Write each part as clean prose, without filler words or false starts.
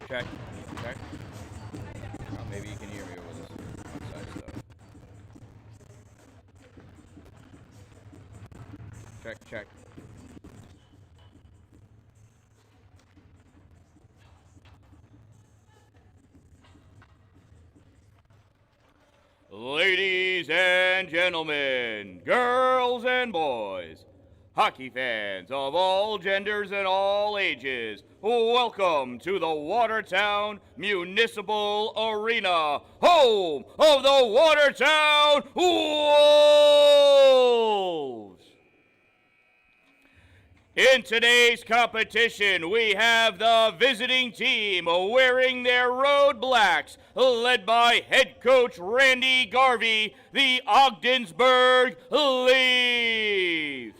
Check. Check. Oh, maybe you can hear me over this outside stuff. Check, check. Ladies and gentlemen, girls and boys, hockey fans of all genders and all ages, welcome to the Watertown Municipal Arena, home of the Watertown Wolves. In today's competition, we have the visiting team wearing their road blacks, led by head coach Randy Garvey, the Ogdensburg Leafs.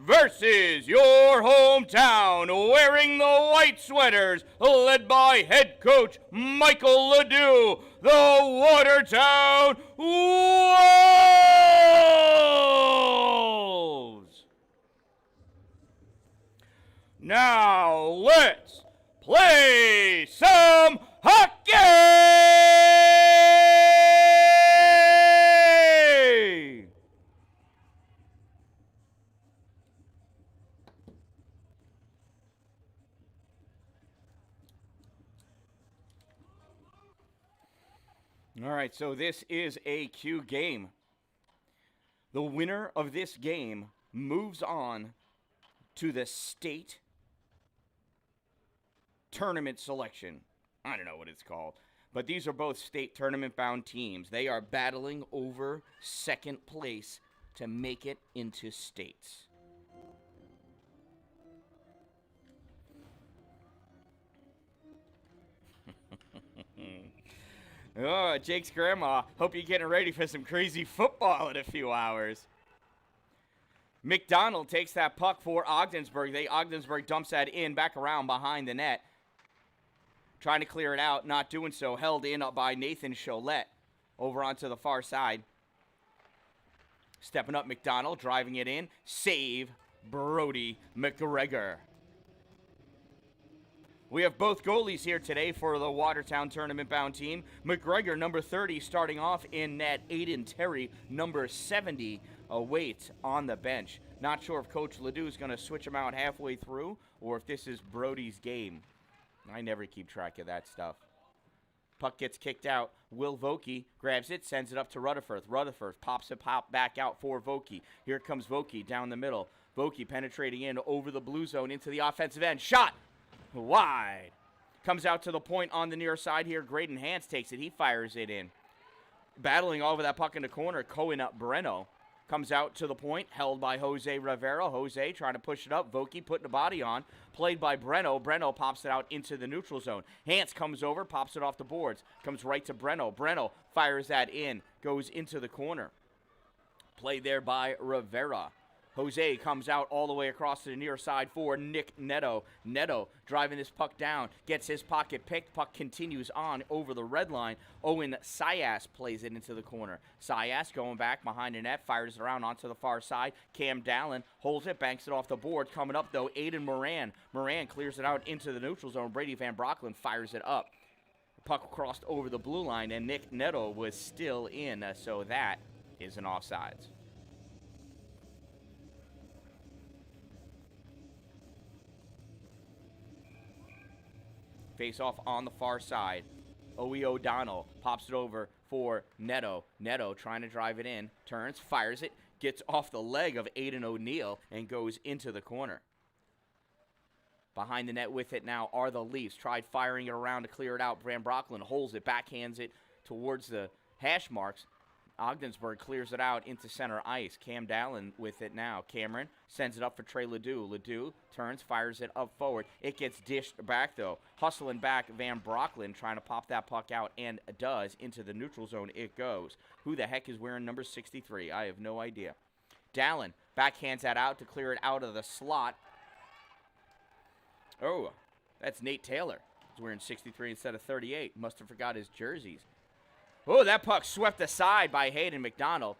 Versus your hometown, wearing the white sweaters, led by head coach Michael Ledoux, the Watertown Wolves. Now let's play some hockey! All right, so this is a Q game. The winner of this game moves on to the state tournament selection. I don't know what it's called, but these are both state tournament-bound teams. They are battling over second place to make it into states. Oh, Jake's grandma. Hope you're getting ready for some crazy football in a few hours. McDonald takes that puck for Ogdensburg. Ogdensburg dumps that in, back around behind the net. Trying to clear it out, not doing so. Held in by Nathan Cholette over onto the far side. Stepping up McDonald, driving it in. Save Brody McGregor. We have both goalies here today for the Watertown tournament-bound team. McGregor, number 30, starting off in net. Aiden Terry, number 70, awaits on the bench. Not sure if Coach Ledoux is going to switch him out halfway through or if this is Brody's game. I never keep track of that stuff. Puck gets kicked out. Will Vokey grabs it, sends it up to Rutherford. Rutherford pops it back out for Vokey. Here comes Vokey down the middle. Vokey penetrating in over the blue zone into the offensive end. Shot! Wide. Comes out to the point on the near side here. Graydon Hans takes it. He fires it in. Battling over that puck in the corner, Cohen Breno. Comes out to the point, held by Jose Rivera. Jose trying to push it up. Vokey putting the body on. Played by Breno. Breno pops it out into the neutral zone. Hans comes over, pops it off the boards. Comes right to Breno. Breno fires that in. Goes into the corner. Played there by Rivera. Jose comes out all the way across to the near side for Nick Neto. Neto driving this puck down, gets his pocket picked. Puck continues on over the red line. Owen Sias plays it into the corner. Sias going back behind the net, fires it around onto the far side. Cam Dallin holds it, banks it off the board. Coming up, though, Aiden Moran. Moran clears it out into the neutral zone. Brady Van Brocklin fires it up. Puck crossed over the blue line, and Nick Neto was still in, so that is an offsides. Face off on the far side. Owe O'Donnell pops it over for Neto. Neto trying to drive it in. Turns, fires it, gets off the leg of Aiden O'Neill, and goes into the corner. Behind the net with it now are the Leafs. Tried firing it around to clear it out. Van Brocklin holds it, backhands it towards the hash marks. Ogdensburg clears it out into center ice. Cam Dallin with it now. Cameron sends it up for Trey Ledoux. Ledoux turns, fires it up forward. It gets dished back, though. Hustling back, Van Brocklin trying to pop that puck out, and does. Into the neutral zone it goes. Who the heck is wearing number 63? I have no idea. Dallin backhands that out to clear it out of the slot. Oh, that's Nate Taylor. He's wearing 63 instead of 38. Must have forgot his jerseys. Oh, that puck swept aside by Hayden McDonald.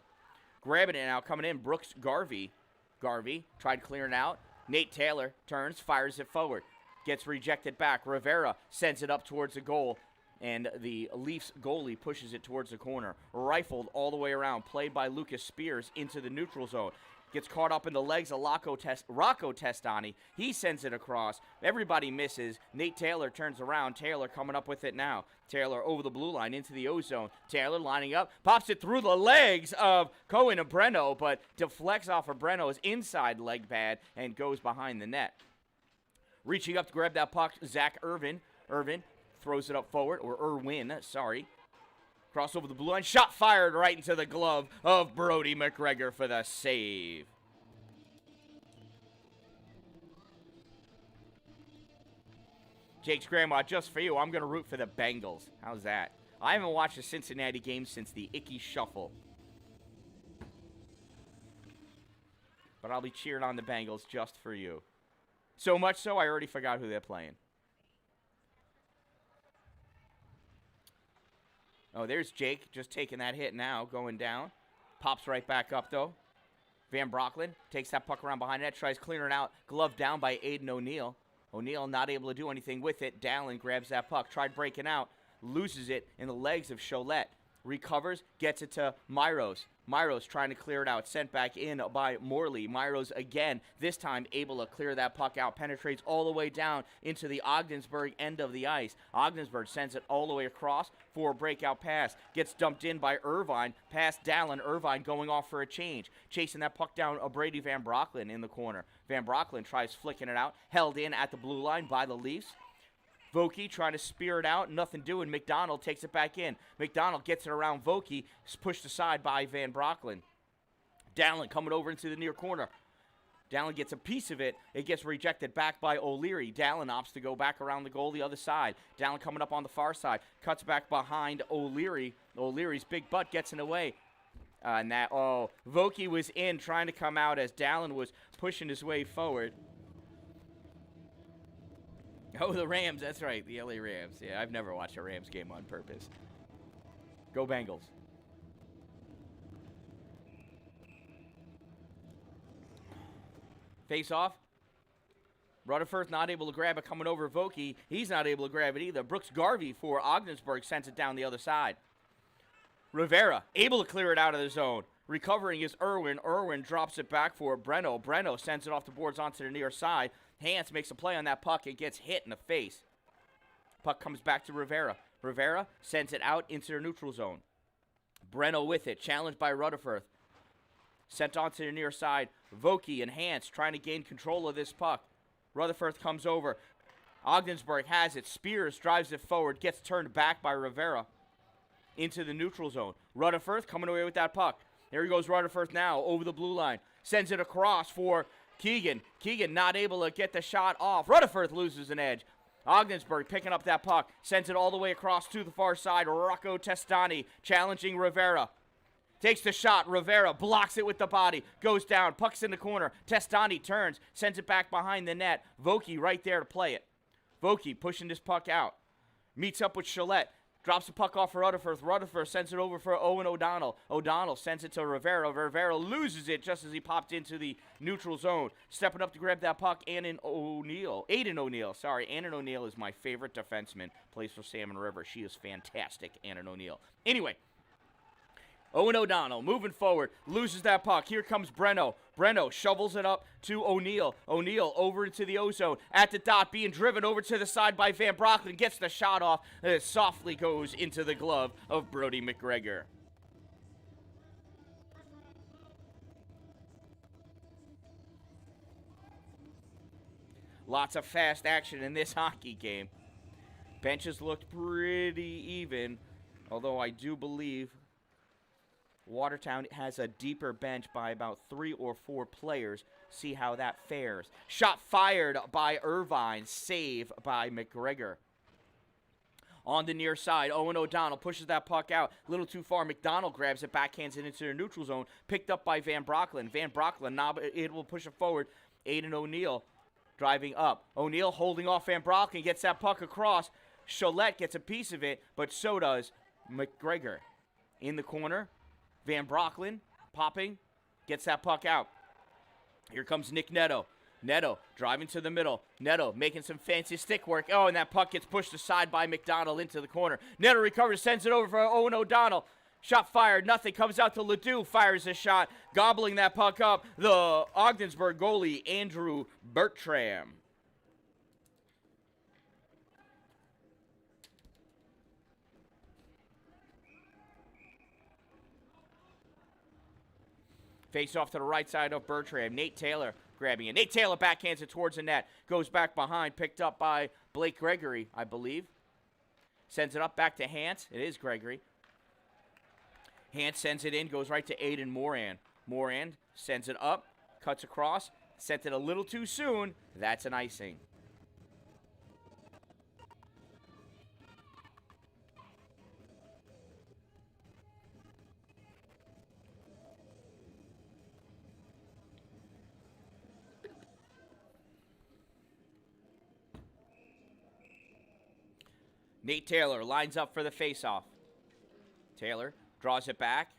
Grabbing it now, coming in, Brooks Garvey. Garvey tried clearing out. Nate Taylor turns, fires it forward. Gets rejected back. Rivera sends it up towards the goal, and the Leafs goalie pushes it towards the corner. Rifled all the way around, played by Lucas Spears into the neutral zone. Gets caught up in the legs of Rocco Testani. He sends it across. Everybody misses. Nate Taylor turns around. Taylor coming up with it now. Taylor over the blue line into the O-zone. Taylor lining up. Pops it through the legs of Cohen and Breno, but deflects off of Breno's inside leg pad and goes behind the net. Reaching up to grab that puck, Zach Irvin. Irvin throws it up forward, or Irwin, sorry. Cross over the blue line. Shot fired right into the glove of Brody McGregor for the save. Jake's grandma, just for you, I'm going to root for the Bengals. How's that? I haven't watched a Cincinnati game since the Icky Shuffle. But I'll be cheering on the Bengals just for you. So much so, I already forgot who they're playing. Oh, there's Jake just taking that hit now, going down. Pops right back up, though. Van Brocklin takes that puck around behind net, tries clearing it out. Glove down by Aiden O'Neill. O'Neill not able to do anything with it. Dallin grabs that puck, tried breaking out, loses it in the legs of Cholette. Recovers, gets it to Myros. Myros trying to clear it out. Sent back in by Morley. Myros again, this time able to clear that puck out. Penetrates all the way down into the Ogdensburg end of the ice. Ogdensburg sends it all the way across for a breakout pass. Gets dumped in by Irvine. Past Dallin. Irvine going off for a change. Chasing that puck down, Brady Van Brocklin in the corner. Van Brocklin tries flicking it out. Held in at the blue line by the Leafs. Vokey trying to spear it out, nothing doing. McDonald takes it back in. McDonald gets it around Vokey, pushed aside by Van Brocklin. Dallin coming over into the near corner. Dallin gets a piece of it. It gets rejected back by O'Leary. Dallin opts to go back around the goal the other side. Dallin coming up on the far side. Cuts back behind O'Leary. O'Leary's big butt gets in the way. Vokey was in trying to come out as Dallin was pushing his way forward. Oh, the Rams. That's right. The LA Rams. Yeah, I've never watched a Rams game on purpose. Go Bengals. Face off. Rutherford not able to grab it coming over Vokey. He's not able to grab it either. Brooks Garvey for Ogdensburg sends it down the other side. Rivera able to clear it out of the zone. Recovering is Irwin. Irwin drops it back for Breno. Breno sends it off the boards onto the near side. Hans makes a play on that puck and gets hit in the face. Puck comes back to Rivera. Rivera sends it out into the neutral zone. Breno with it, challenged by Rutherford. Sent onto the near side. Vokey and Hans trying to gain control of this puck. Rutherford comes over. Ogdensburg has it. Spears drives it forward, gets turned back by Rivera into the neutral zone. Rutherford coming away with that puck. There he goes, Rutherford now over the blue line. Sends it across for Keegan. Keegan not able to get the shot off. Rutherford loses an edge. Ogdensburg picking up that puck. Sends it all the way across to the far side. Rocco Testani challenging Rivera. Takes the shot. Rivera blocks it with the body. Goes down. Puck's in the corner. Testani turns. Sends it back behind the net. Vokey right there to play it. Vokey pushing this puck out. Meets up with Cholette. Drops the puck off for Rutherford. Rutherford sends it over for Owen O'Donnell. O'Donnell sends it to Rivera. Rivera loses it just as he popped into the neutral zone. Stepping up to grab that puck, Aiden O'Neill. Aiden O'Neill is my favorite defenseman. Plays for Salmon River. She is fantastic, Aiden O'Neill. Anyway, Owen O'Donnell moving forward, loses that puck. Here comes Breno. Breno shovels it up to O'Neill. O'Neill over into the O-zone. At the dot, being driven over to the side by Van Brocklin. Gets the shot off. And it softly goes into the glove of Brody McGregor. Lots of fast action in this hockey game. Benches looked pretty even, although I do believe Watertown has a deeper bench by about 3 or 4 players. See how that fares. Shot fired by Irvine. Save by McGregor. On the near side, Owen O'Donnell pushes that puck out. A little too far. McDonald grabs it, backhands it into the neutral zone. Picked up by Van Brocklin. Van Brocklin, it will push it forward. Aiden O'Neill driving up. O'Neill holding off Van Brocklin. Gets that puck across. Cholette gets a piece of it, but so does McGregor. In the corner. Van Brocklin popping, gets that puck out. Here comes Nick Netto. Neto driving to the middle. Neto making some fancy stick work. Oh, and that puck gets pushed aside by McDonald into the corner. Neto recovers, sends it over for Owen O'Donnell. Shot fired, nothing. Comes out to Ledoux, fires a shot, gobbling that puck up. The Ogdensburg goalie, Andrew Bertram. Face off to the right side of Bertram. Nate Taylor grabbing it. Nate Taylor backhands it towards the net. Goes back behind, picked up by Blake Gregory, I believe. Sends it up back to Hance. It is Gregory. Hance sends it in, goes right to Aiden Moran. Moran sends it up, cuts across, sent it a little too soon. That's an icing. Nate Taylor lines up for the faceoff. Taylor draws it back.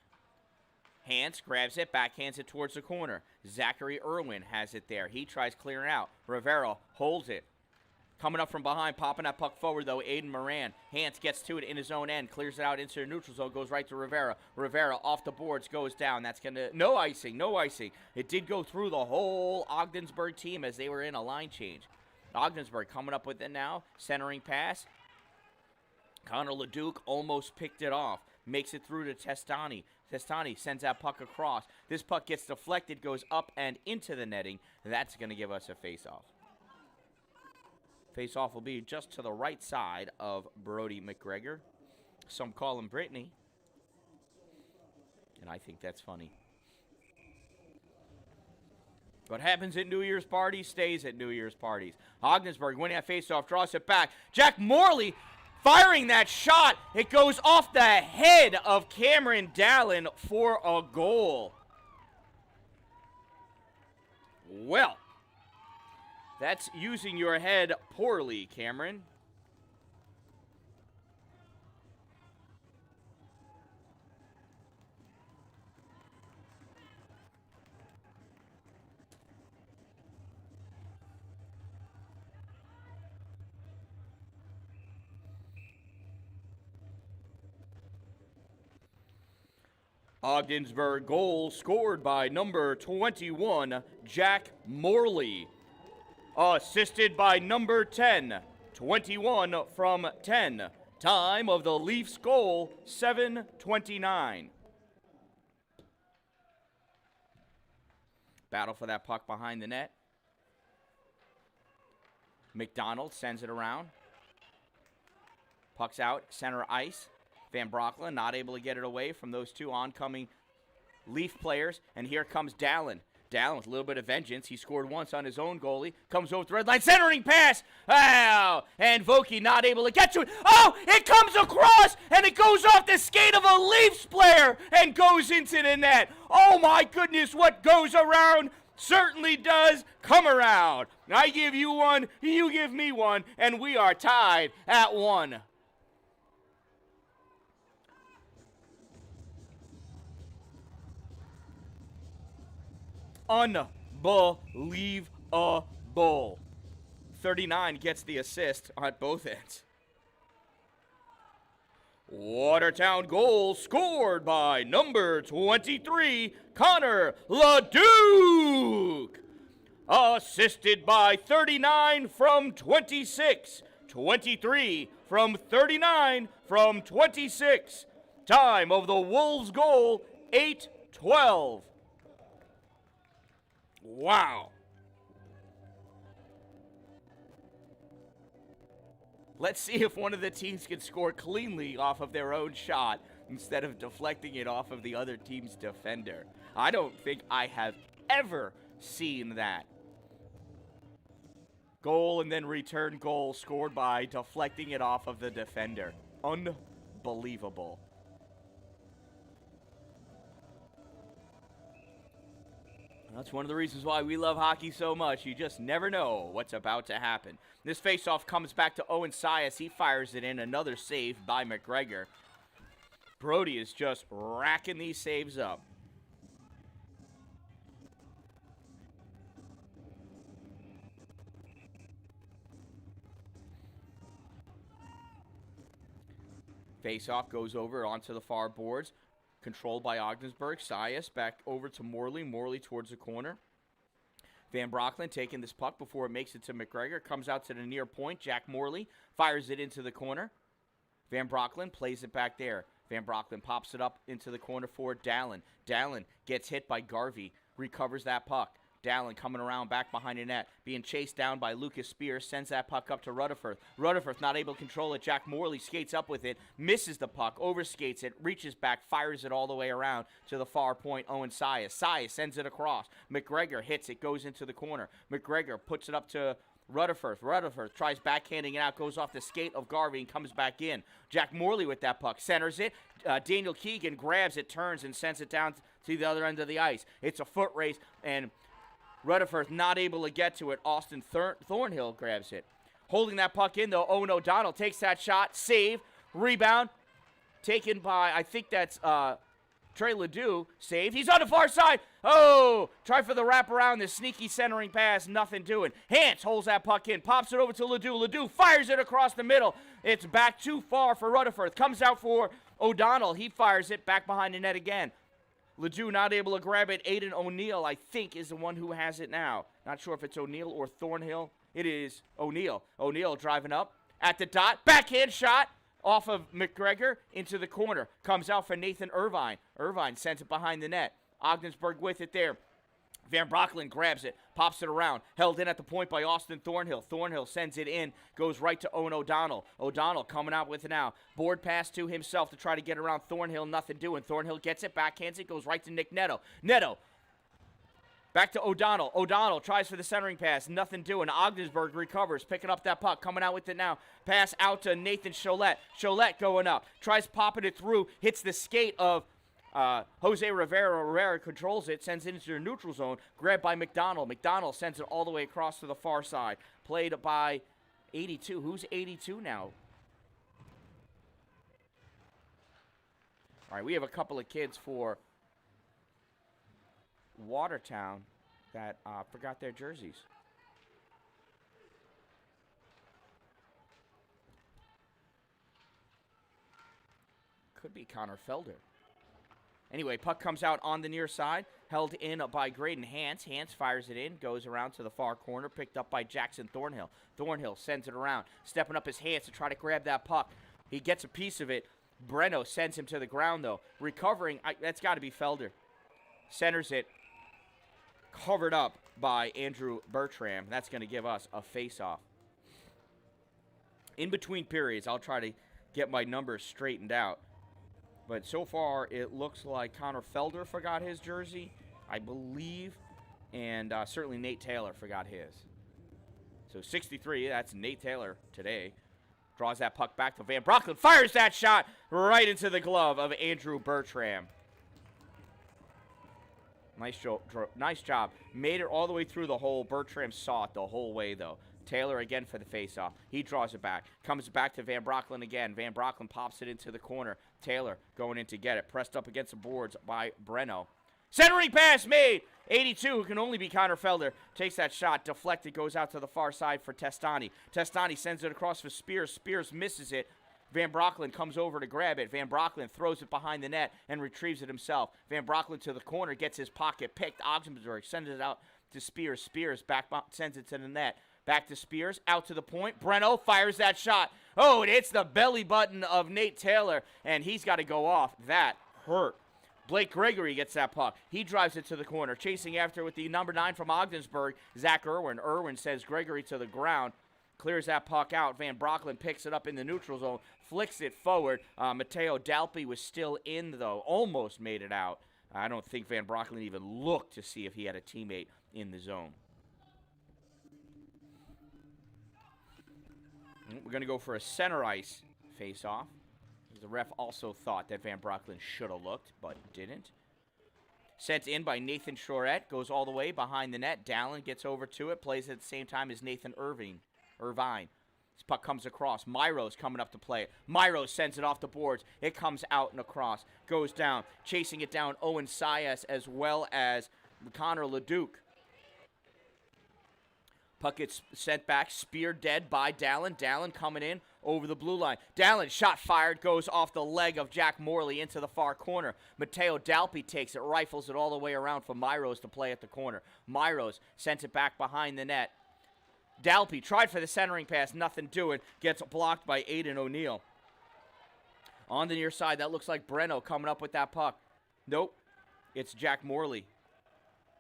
Hance grabs it, backhands it towards the corner. Zachary Irwin has it there. He tries clearing out. Rivera holds it. Coming up from behind, popping that puck forward, though, Aiden Moran. Hance gets to it in his own end, clears it out into the neutral zone, goes right to Rivera. Rivera off the boards, goes down. That's going to... No icing, no icing. It did go through the whole Ogdensburg team as they were in a line change. Ogdensburg coming up with it now. Centering pass. Connor Leduc almost picked it off. Makes it through to Testani. Testani sends that puck across. This puck gets deflected, goes up and into the netting. That's going to give us a face-off. Face-off will be just to the right side of Brody McGregor. Some call him Brittany. And I think that's funny. What happens at New Year's parties stays at New Year's parties. Ogdensburg winning that face-off, draws it back. Jack Morley firing that shot. It goes off the head of Cameron Dallin for a goal. Well, that's using your head poorly, Cameron. Ogdensburg goal scored by number 21, Jack Morley. Assisted by number 10, 21 from 10. Time of the Leafs goal, 7:29. Battle for that puck behind the net. McDonald sends it around. Puck's out, center ice. Van Brocklen not able to get it away from those two oncoming Leaf players. And here comes Dallin. Dallin with a little bit of vengeance. He scored once on his own goalie. Comes over the red line. Centering pass. Oh, and Vokey not able to get to it. Oh, it comes across and it goes off the skate of a Leafs player and goes into the net. Oh my goodness, what goes around certainly does come around. I give you one, you give me one, and we are tied at 1. Unbelievable. 39 gets the assist on both ends. Watertown goal scored by number 23, Connor Leduc. Assisted by 39 from 26. 23 from 39 from 26. Time of the Wolves goal, 8:12. Wow. Let's see if one of the teams can score cleanly off of their own shot instead of deflecting it off of the other team's defender. I don't think I have ever seen that. Goal and then return goal scored by deflecting it off of the defender. Unbelievable. That's one of the reasons why we love hockey so much. You just never know what's about to happen. This faceoff comes back to Owen Sias. He fires it in. Another save by McGregor. Brody is just racking these saves up. Face-off goes over onto the far boards. Controlled by Ogdensburg. Sias back over to Morley. Morley towards the corner. Van Brocklin taking this puck before it makes it to McGregor. Comes out to the near point. Jack Morley fires it into the corner. Van Brocklin plays it back there. Van Brocklin pops it up into the corner for Dallin. Dallin gets hit by Garvey. Recovers that puck. Dallin coming around back behind the net. Being chased down by Lucas Spears. Sends that puck up to Rutherford. Rutherford not able to control it. Jack Morley skates up with it. Misses the puck. Overskates it. Reaches back. Fires it all the way around to the far point. Owen Sias. Sias sends it across. McGregor hits it. Goes into the corner. McGregor puts it up to Rutherford. Rutherford tries backhanding it out. Goes off the skate of Garvey and comes back in. Jack Morley with that puck. Centers it. Daniel Keegan grabs it. Turns and sends it down to the other end of the ice. It's a foot race and Rutherford not able to get to it. Austin Thornhill grabs it. Holding that puck in, though, Owen O'Donnell takes that shot. Save. Rebound. Taken by, I think that's Trey Ledoux. Save. He's on the far side. Oh! Try for the wraparound. The sneaky centering pass. Nothing doing. Hance holds that puck in. Pops it over to Ledoux. Ledoux fires it across the middle. It's back too far for Rutherford. Comes out for O'Donnell. He fires it back behind the net again. Ledoux not able to grab it. Aiden O'Neill, I think, is the one who has it now. Not sure if it's O'Neill or Thornhill. It is O'Neill. O'Neill driving up at the dot. Backhand shot off of McGregor into the corner. Comes out for Nathan Irvine. Irvine sends it behind the net. Ogdensburg with it there. Van Brocklin grabs it, pops it around, held in at the point by Austin Thornhill. Thornhill sends it in, goes right to Owen O'Donnell. O'Donnell coming out with it now. Board pass to himself to try to get around Thornhill, nothing doing. Thornhill gets it, backhands it, goes right to Nick Netto. Netto, back to O'Donnell. O'Donnell tries for the centering pass, nothing doing. Ogdensburg recovers, picking up that puck, coming out with it now. Pass out to Nathan Cholette. Cholette going up, tries popping it through, hits the skate of Jose Rivera. Rivera controls it, sends it into the neutral zone, grabbed by McDonald. McDonald sends it all the way across to the far side. Played by 82. Who's 82 now? All right, we have a couple of kids for Watertown that forgot their jerseys. Could be Connor Felder. Anyway, puck comes out on the near side, held in by Graydon Hance. Hance fires it in, goes around to the far corner, picked up by Jackson Thornhill. Thornhill sends it around, stepping up his hands to try to grab that puck. He gets a piece of it. Breno sends him to the ground, though. Recovering, that's got to be Felder. Centers it, covered up by Andrew Bertram. That's going to give us a face-off. In between periods, I'll try to get my numbers straightened out. But so far, it looks like Connor Felder forgot his jersey, I believe, and certainly Nate Taylor forgot his. So 63, that's Nate Taylor today. Draws that puck back to Van Brocklin, fires that shot right into the glove of Andrew Bertram. Nice job. Made it all the way through the hole. Bertram saw it the whole way, though. Taylor again for the faceoff. He draws it back. Comes back to Van Brocklin again. Van Brocklin pops it into the corner. Taylor going in to get it. Pressed up against the boards by Breno. Centering pass made. 82, who can only be Connor Felder, takes that shot. Deflected, goes out to the far side for Testani. Testani sends it across for Spears. Spears misses it. Van Brocklin comes over to grab it. Van Brocklin throws it behind the net and retrieves it himself. Van Brocklin to the corner, gets his pocket picked. Ogdensburg sends it out to Spears. Spears back sends it to the net. Back to Spears, out to the point. Breno fires that shot. Oh, it hits the belly button of Nate Taylor, and he's got to go off. That hurt. Blake Gregory gets that puck. He drives it to the corner. Chasing after with the number 9 from Ogdensburg, Zach Irwin. Irwin sends Gregory to the ground. Clears that puck out. Van Brocklin picks it up in the neutral zone. Flicks it forward. Matteo Dalpi was still in, though. Almost made it out. I don't think Van Brocklin even looked to see if he had a teammate in the zone. We're going to go for a center ice face-off. The ref also thought that Van Brocklin should have looked, but didn't. Sent in by Nathan Chorette. Goes all the way behind the net. Dallin gets over to it. Plays at the same time as Nathan Irvine. This puck comes across. Myro's coming up to play it. Myro sends it off the boards. It comes out and across. Goes down. Chasing it down, Owen Sias as well as Connor Leduc. Puck gets sent back. Speared dead by Dallin. Dallin coming in. over the blue line. Dallin, shot fired, goes off the leg of Jack Morley into the far corner. Matteo Dalpi takes it, rifles it all the way around for Myros to play at the corner. Myros sends it back behind the net. Dalpi tried for the centering pass, nothing doing. Gets blocked by Aiden O'Neill. On the near side, that looks like Breno coming up with that puck. Nope, it's Jack Morley.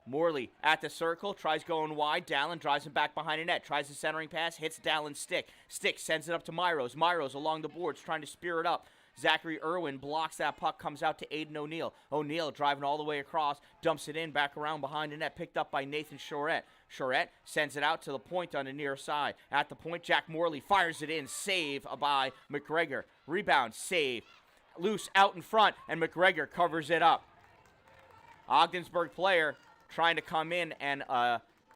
Morley at the circle, tries going wide. Dallin drives him back behind the net. Tries the centering pass, hits Dallin's stick. Stick sends it up to Myros. Myros along the boards trying to spear it up. Zachary Irwin blocks that puck, comes out to Aiden O'Neill. O'Neill driving all the way across, dumps it in back around behind the net, picked up by Nathan Charette. Charette sends it out to the point on the near side. At the point, Jack Morley fires it in. Save by McGregor. Rebound, save. Loose out in front, and McGregor covers it up. Ogdensburg player trying to come in and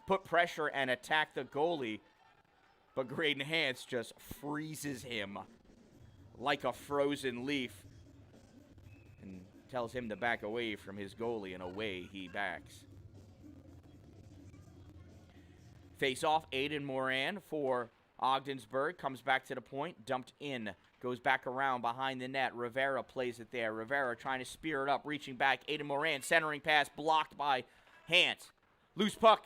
put pressure and attack the goalie, but Graydon Hance just freezes him like a frozen leaf and tells him to back away from his goalie, and away he backs. Face off, Aiden Moran for Ogdensburg, comes back to the point, dumped in, goes back around behind the net. Rivera plays it there. Rivera trying to spear it up, reaching back. Aiden Moran, centering pass, blocked by Hance. Loose puck.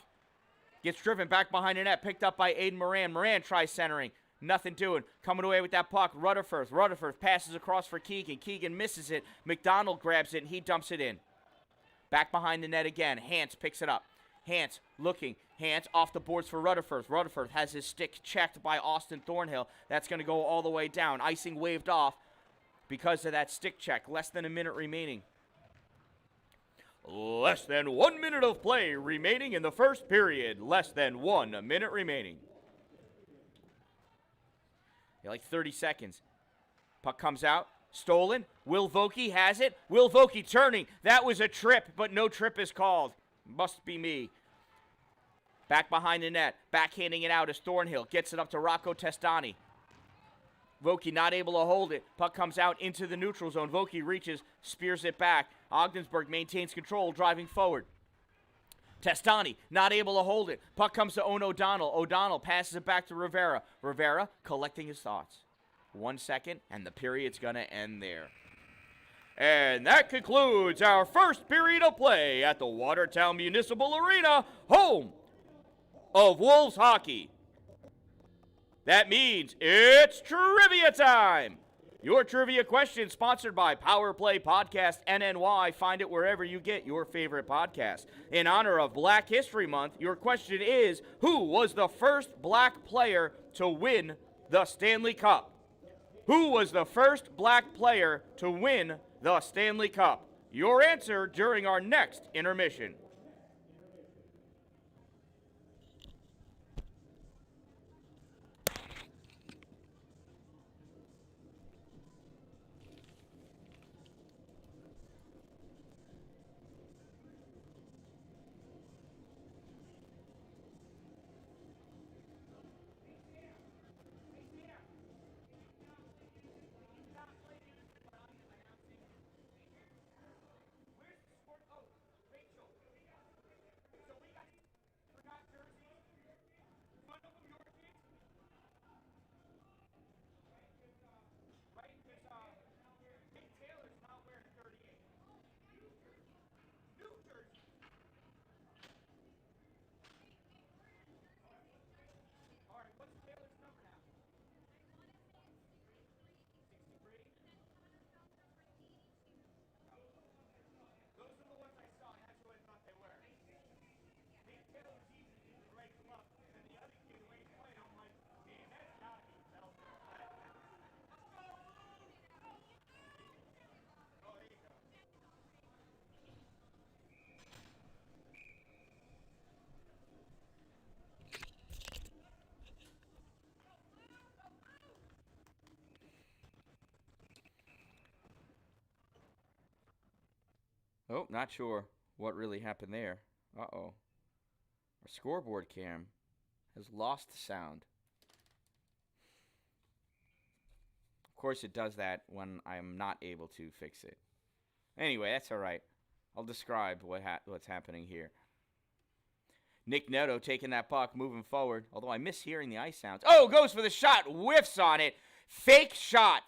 Gets driven back behind the net, picked up by Aiden Moran. Moran tries centering. Nothing doing. Coming away with that puck. Rutherford. Rutherford passes across for Keegan. Keegan misses it. McDonald grabs it, and he dumps it in. Back behind the net again. Hance picks it up. Hance looking. Hance off the boards for Rutherford. Rutherford has his stick checked by Austin Thornhill. That's going to go all the way down. Icing waved off because of that stick check. Less than a minute remaining. Less than 1 minute of play remaining in the first period. Less than 1 minute remaining. Yeah, like 30 seconds. Puck comes out. Stolen. Will Vokey has it. Will Vokey turning. That was a trip, but no trip is called. Must be me. Back behind the net. Backhanding it out as Thornhill gets it up to Rocco Testani. Vokey not able to hold it. Puck comes out into the neutral zone. Vokey reaches, spears it back. Ogdensburg maintains control, driving forward. Testani not able to hold it. Puck comes to Owen O'Donnell. O'Donnell passes it back to Rivera. Rivera collecting his thoughts. 1 second, and the period's going to end there. And that concludes our first period of play at the Watertown Municipal Arena, home of Wolves hockey. That means it's trivia time. Your trivia question sponsored by Power Play Podcast NNY. Find it wherever you get your favorite podcast. In honor of Black History Month, your question is, who was the first black player to win the Stanley Cup? Who was the first black player to win the Stanley Cup? Your answer during our next intermission. Oh, not sure what really happened there. Uh-oh. Our scoreboard cam has lost sound. Of course it does that when I'm not able to fix it. Anyway, that's all right. I'll describe what's happening here. Nick Netto taking that puck, moving forward. Although I miss hearing the ice sounds. Oh, goes for the shot, whiffs on it. Fake shot.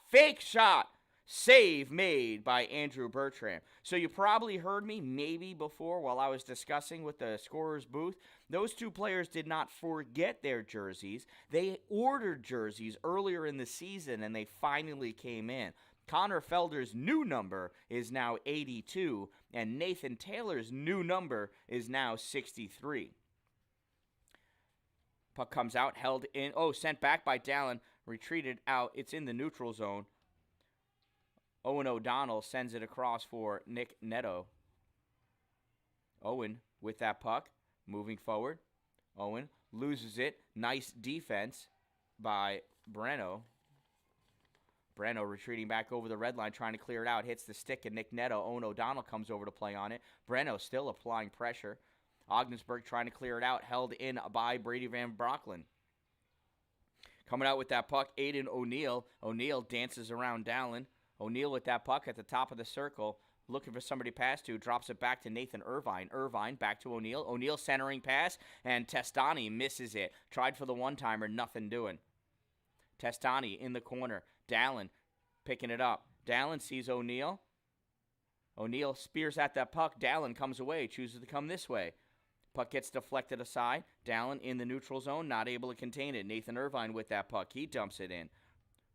Save made by Andrew Bertram. So you probably heard me maybe before while I was discussing with the scorer's booth. Those two players did not forget their jerseys. They ordered jerseys earlier in the season, and they finally came in. Connor Felder's new number is now 82, and Nathan Taylor's new number is now 63. Puck comes out, held in. Oh, sent back by Dallin. Retreated out. It's in the neutral zone. Owen O'Donnell sends it across for Nick Neto. Owen with that puck, moving forward. Owen loses it. Nice defense by Breno. Breno retreating back over the red line, trying to clear it out. Hits the stick, and Nick Neto. Owen O'Donnell comes over to play on it. Breno still applying pressure. Ogdensburg trying to clear it out. Held in by Brady Van Brocklin. Coming out with that puck, Aiden O'Neill. O'Neill dances around Dallin. O'Neill with that puck at the top of the circle. Looking for somebody to pass to. Drops it back to Nathan Irvine. Irvine back to O'Neill. O'Neill centering pass, and Testani misses it. Tried for the one-timer, nothing doing. Testani in the corner. Dallin picking it up. Dallin sees O'Neill. O'Neill spears at that puck. Dallin comes away, chooses to come this way. Puck gets deflected aside. Dallin in the neutral zone, not able to contain it. Nathan Irvine with that puck. He dumps it in.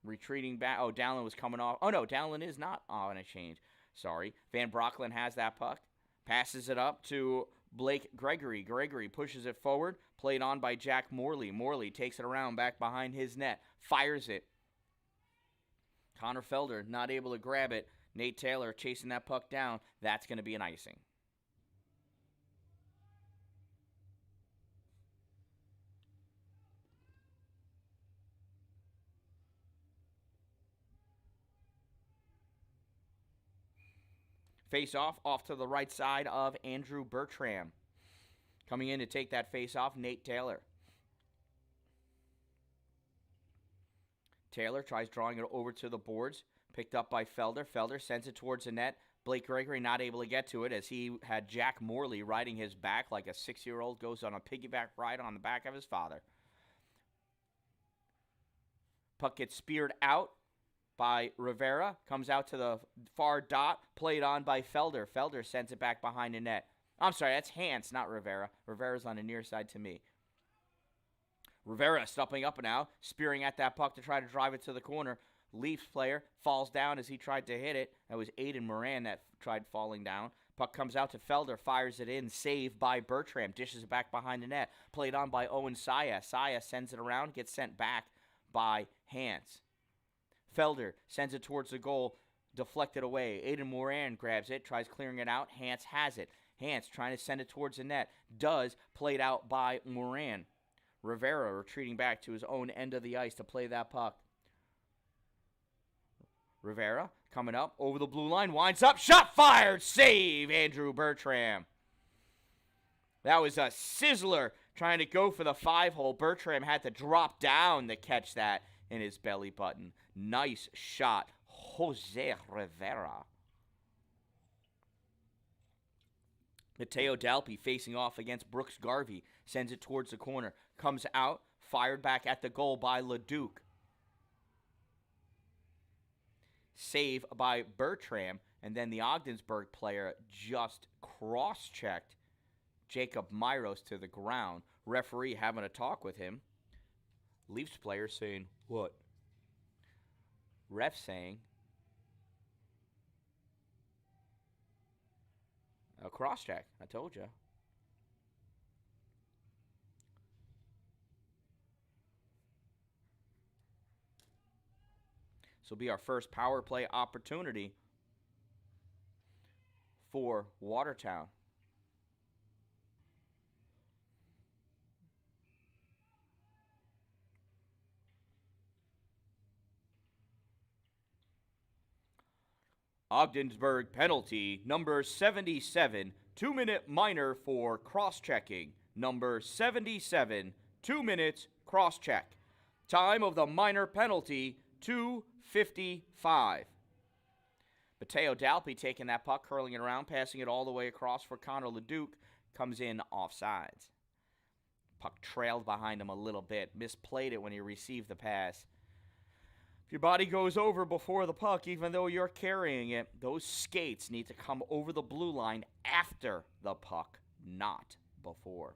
Retreating back. Oh, Dallin was coming off. Oh, no, Dallin is not on a change. Sorry. Van Brocklin has that puck. Passes it up to Blake Gregory. Gregory pushes it forward. Played on by Jack Morley. Morley takes it around back behind his net. Fires it. Connor Felder not able to grab it. Nate Taylor chasing that puck down. That's going to be an icing. Face off to the right side of Andrew Bertram. Coming in to take that face off, Nate Taylor. Taylor tries drawing it over to the boards. Picked up by Felder. Felder sends it towards the net. Blake Gregory not able to get to it as he had Jack Morley riding his back like a 6-year-old goes on a piggyback ride on the back of his father. Puck gets speared out by Rivera. Comes out to the far dot. Played on by Felder. Felder sends it back behind the net. I'm sorry, that's Hans, not Rivera. Rivera's on the near side to me. Rivera stepping up now, spearing at that puck to try to drive it to the corner. Leafs player falls down as he tried to hit it. That was Aiden Moran that tried falling down. Puck comes out to Felder, fires it in, saved by Bertram, dishes it back behind the net. Played on by Owen Saya. Saya sends it around, gets sent back by Hans. Felder sends it towards the goal, deflected away. Aiden Moran grabs it, tries clearing it out. Hans has it. Hans trying to send it towards the net. Does, played out by Moran. Rivera retreating back to his own end of the ice to play that puck. Rivera coming up over the blue line, winds up, shot fired, save Andrew Bertram. That was a sizzler trying to go for the 5-hole. Bertram had to drop down to catch that in his belly button. Nice shot, Jose Rivera. Mateo Dalpe facing off against Brooks Garvey. Sends it towards the corner. Comes out. Fired back at the goal by Leduc. Save by Bertram. And then the Ogdensburg player just cross-checked Jacob Myros to the ground. Referee having a talk with him. Leafs player saying, what? Ref saying, a cross-check. I told you. This will be our first power play opportunity for Watertown. Ogdensburg penalty, number 77, 2-minute minor for cross-checking. Number 77, 2 minutes, cross-check. Time of the minor penalty, 2:55. Mateo Dalpe taking that puck, curling it around, passing it all the way across for Connor Leduc, comes in offsides. Puck trailed behind him a little bit, misplayed it when he received the pass. If your body goes over before the puck, even though you're carrying it, those skates need to come over the blue line after the puck, not before.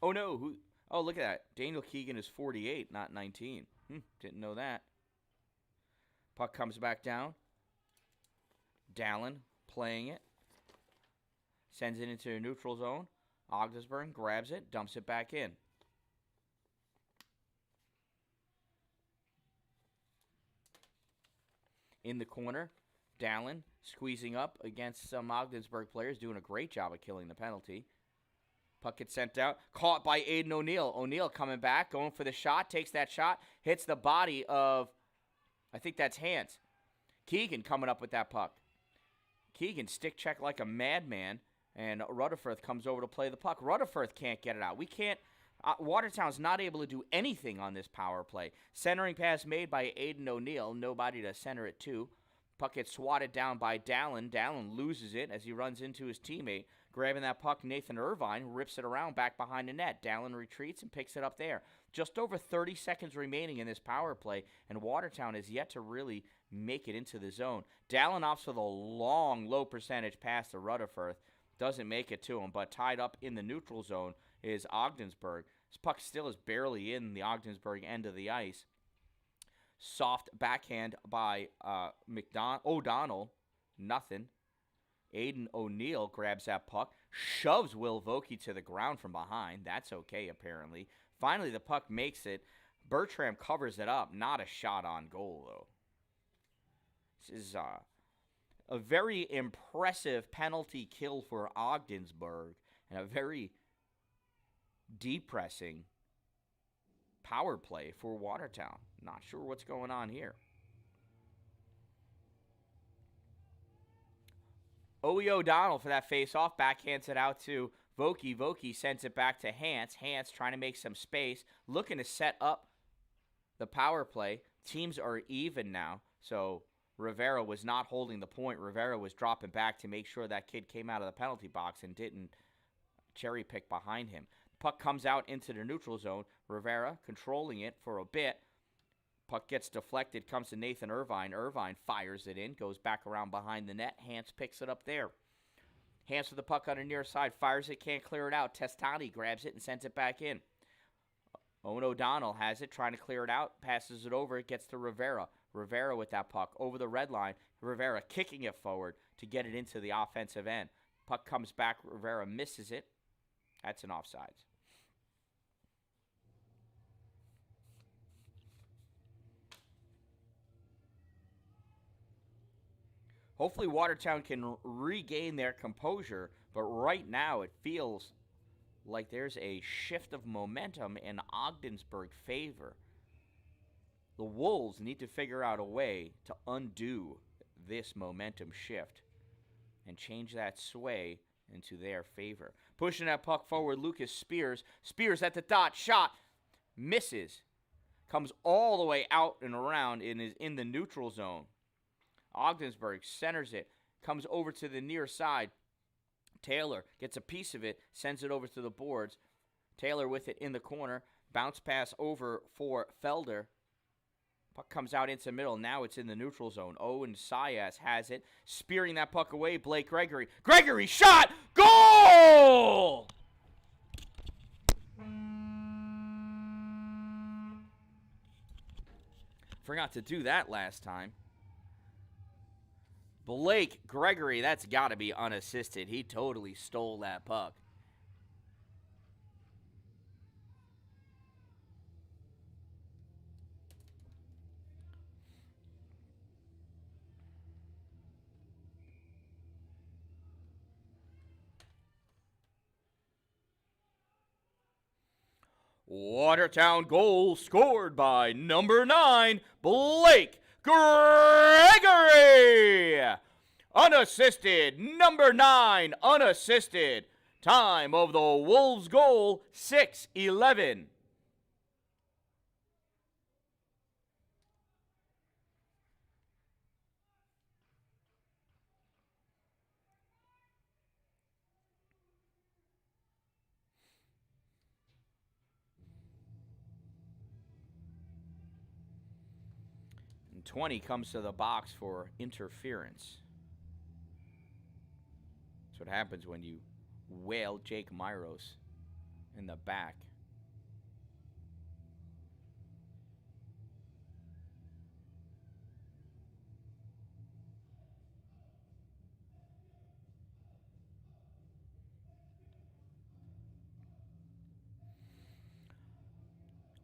Oh no, who? Oh, look at that. Daniel Keegan is 48, not 19. Didn't know that. Puck comes back down. Dallin playing it. Sends it into a neutral zone. Ogdensburg grabs it, dumps it back in. In the corner, Dallin squeezing up against some Ogdensburg players, doing a great job of killing the penalty. Puck gets sent out, caught by Aiden O'Neill. O'Neill coming back, going for the shot, takes that shot, hits the body of, I think that's Hans. Keegan coming up with that puck. Keegan stick check like a madman, and Rutherford comes over to play the puck. Rutherford can't get it out. We can't. Watertown's not able to do anything on this power play. Centering pass made by Aiden O'Neill. Nobody to center it to. Puck gets swatted down by Dallin. Dallin loses it as he runs into his teammate. Grabbing that puck, Nathan Irvine rips it around back behind the net. Dallin retreats and picks it up there. Just over 30 seconds remaining in this power play, and Watertown is yet to really make it into the zone. Dallin opts for the long, low percentage pass to Rutherford. Doesn't make it to him, but tied up in the neutral zone is Ogdensburg. This puck still is barely in the Ogdensburg end of the ice. Soft backhand by O'Donnell. Nothing. Aiden O'Neill grabs that puck, shoves Will Vokey to the ground from behind. That's okay, apparently. Finally, the puck makes it. Bertram covers it up. Not a shot on goal, though. This is a very impressive penalty kill for Ogdensburg and a very depressing power play for Watertown. Not sure what's going on here. Owie O'Donnell for that face-off. Backhands it out to Vokey. Vokey sends it back to Hans. Hans trying to make some space. Looking to set up the power play. Teams are even now. So Rivera was not holding the point. Rivera was dropping back to make sure that kid came out of the penalty box and didn't cherry pick behind him. Puck comes out into the neutral zone. Rivera controlling it for a bit. Puck gets deflected, comes to Nathan Irvine. Irvine fires it in, goes back around behind the net. Hans picks it up there. Hans with the puck on the near side, fires it, can't clear it out. Testani grabs it and sends it back in. Owen O'Donnell has it, trying to clear it out, passes it over, it gets to Rivera. Rivera with that puck over the red line. Rivera kicking it forward to get it into the offensive end. Puck comes back, Rivera misses it. That's an offsides. Hopefully Watertown can regain their composure, but right now it feels like there's a shift of momentum in Ogdensburg favor. The Wolves need to figure out a way to undo this momentum shift and change that sway into their favor. Pushing that puck forward, Lucas Spears. Spears at the dot, shot, misses. Comes all the way out and around and is in the neutral zone. Ogdensburg centers it, comes over to the near side. Taylor gets a piece of it, sends it over to the boards. Taylor with it in the corner. Bounce pass over for Felder. Puck comes out into the middle. Now it's in the neutral zone. Owen Sayas has it. Spearing that puck away, Blake Gregory. Gregory shot! Goal! Forgot to do that last time. Blake Gregory, that's got to be unassisted. He totally stole that puck. Watertown goal scored by number 9, Blake Gregory! Unassisted, number 9, unassisted. Time of the Wolves' goal, 6:11. 20 comes to the box for interference. That's what happens when you whale Jake Myros in the back.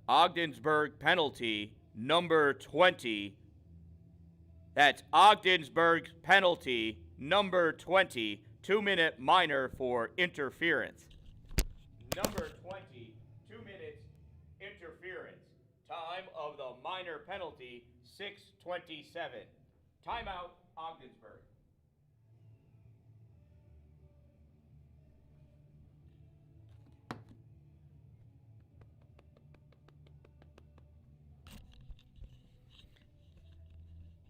Ogdensburg penalty, number 20. That's Ogdensburg's penalty, number 20. 2-minute minor for interference. Number 20, 2 minutes interference. Time of the minor penalty, 6:27. Timeout, Ogdensburg.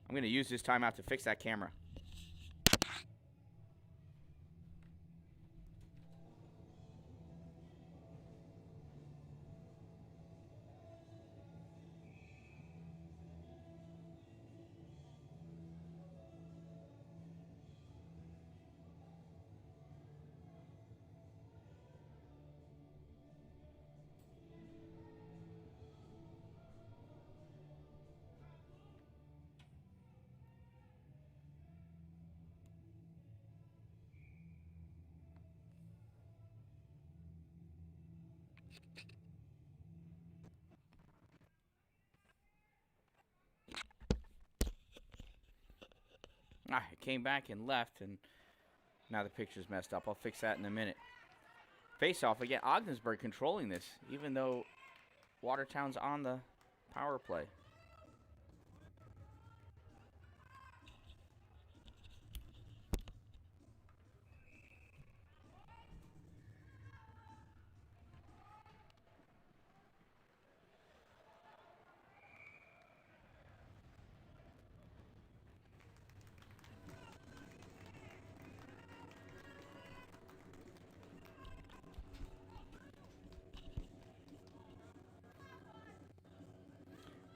I'm going to use this timeout to fix that camera. It came back and left, and now the picture's messed up. I'll fix that in a minute. Face-off again. Ogdensburg controlling this, even though Watertown's on the power play.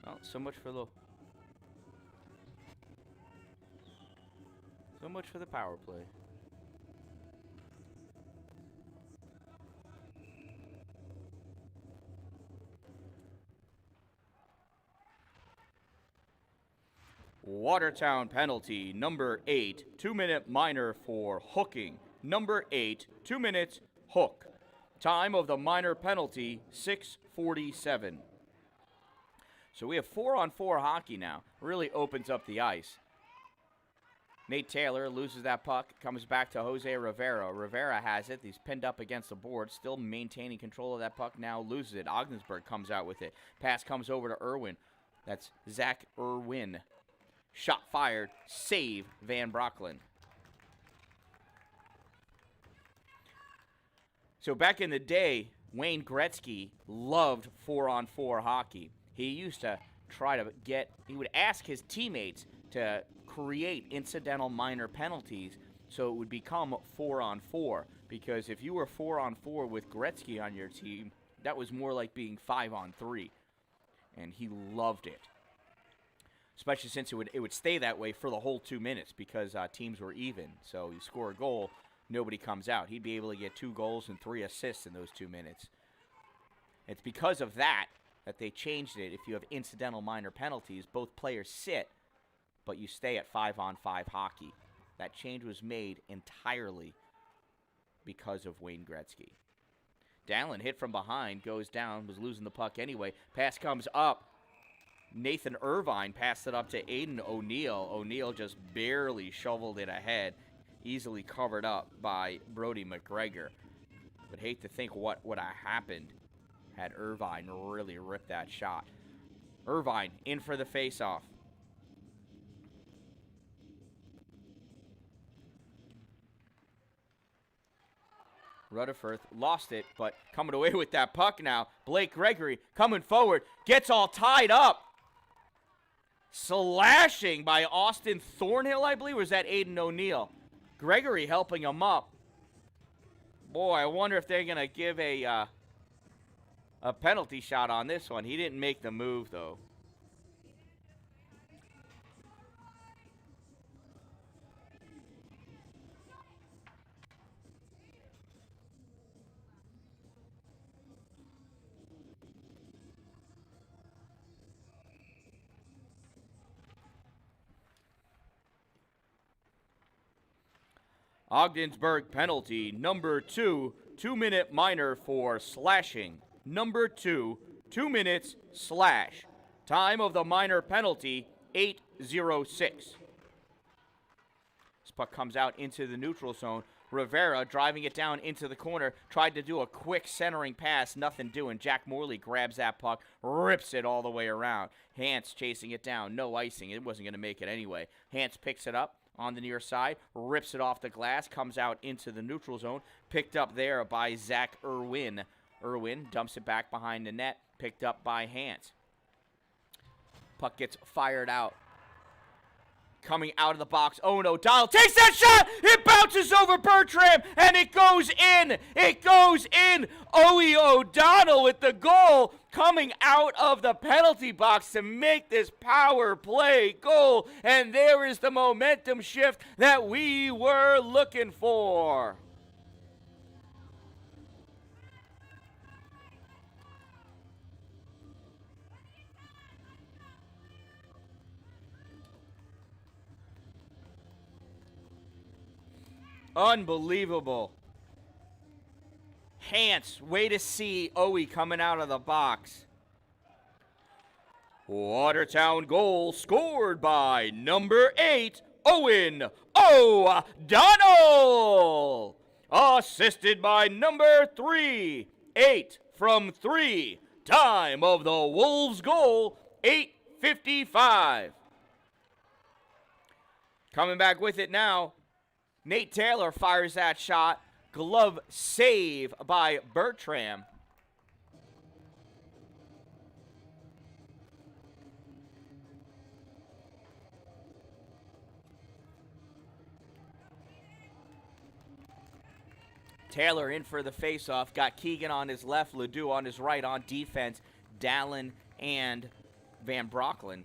Well, so much for the power play. Watertown penalty, number 8, 2-minute minor for hooking. Number 8, 2 minutes, hook. Time of the minor penalty, 6:47. So we have 4-on-4 hockey now. Really opens up the ice. Nate Taylor loses that puck, comes back to Jose Rivera. Rivera has it. He's pinned up against the board, still maintaining control of that puck, now loses it. Ogdensburg comes out with it. Pass comes over to Irwin. That's Zach Irwin. Shot fired. Save Van Brocklin. So back in the day, Wayne Gretzky loved 4-on-4 hockey. He used to he would ask his teammates to create incidental minor penalties so it would become 4-on-4. Because if you were 4-on-4 with Gretzky on your team, that was more like being 5-on-3. And he loved it. Especially since it would stay that way for the whole 2 minutes because teams were even. So you score a goal, nobody comes out. He'd be able to get 2 goals and 3 assists in those 2 minutes. It's because of that they changed it. If you have incidental minor penalties, both players sit, but you stay at 5-on-5 hockey. That change was made entirely because of Wayne Gretzky. Dallin hit from behind, goes down, was losing the puck anyway. Pass comes up. Nathan Irvine passed it up to Aiden O'Neill. O'Neill just barely shoveled it ahead, easily covered up by Brody McGregor. But hate to think what would have happened had Irvine really ripped that shot. Irvine in for the faceoff. Rutherford lost it, but coming away with that puck now. Blake Gregory coming forward, gets all tied up. Slashing by Austin Thornhill, I believe, or was that Aiden O'Neill? Gregory helping him up. Boy, I wonder if they're going to give a penalty shot on this one. He didn't make the move, though. Ogdensburg penalty, number 2, 2-minute minor for slashing. Number 2, 2 minutes slash. Time of the minor penalty, 8:06. This puck comes out into the neutral zone. Rivera driving it down into the corner, tried to do a quick centering pass, nothing doing. Jack Morley grabs that puck, rips it all the way around. Hans chasing it down, no icing. It wasn't going to make it anyway. Hans picks it up on the near side, rips it off the glass, comes out into the neutral zone, picked up there by Zach Irwin. Irwin dumps it back behind the net, picked up by Hans. Puck gets fired out. Coming out of the box, Owen O'Donnell takes that shot! It bounces over Bertram, and it goes in! It goes in! Owie O'Donnell with the goal coming out of the penalty box to make this power play goal. And there is the momentum shift that we were looking for. Unbelievable. Hans, way to see Owie coming out of the box. Watertown goal scored by number 8, Owen O'Donnell. Assisted by number 3, 8 from 3. Time of the Wolves' goal, 8:55. Coming back with it now. Nate Taylor fires that shot. Glove save by Bertram. Taylor in for the faceoff. Got Keegan on his left, Ledoux on his right on defense. Dallin and Van Brocklin.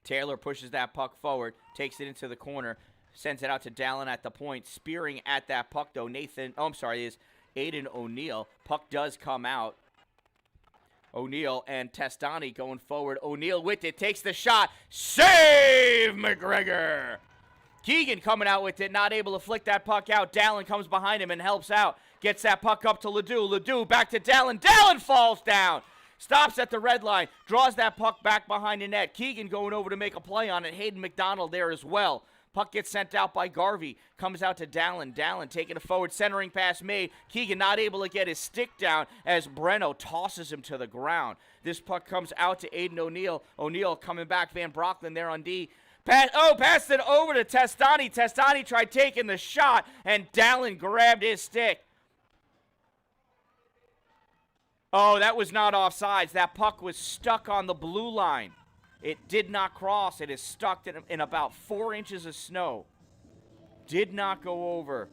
Taylor pushes that puck forward, takes it into the corner, sends it out to Dallin at the point, spearing at that puck, though. Is Aiden O'Neill. Puck does come out. O'Neill and Testani going forward. O'Neill with it, takes the shot. Save, McGregor! Keegan coming out with it, not able to flick that puck out. Dallin comes behind him and helps out. Gets that puck up to Ledoux. Ledoux back to Dallin. Dallin falls down. Stops at the red line, draws that puck back behind the net. Keegan going over to make a play on it. Hayden McDonald there as well. Puck gets sent out by Garvey. Comes out to Dallin. Dallin taking a forward, centering pass made. Keegan not able to get his stick down as Breno tosses him to the ground. This puck comes out to Aiden O'Neill. O'Neill coming back. Van Brocklin there on D. Passed it over to Testani. Testani tried taking the shot, and Dallin grabbed his stick. Oh, that was not offsides. That puck was stuck on the blue line. It did not cross. It is stuck in about 4 inches of snow. Did not go over.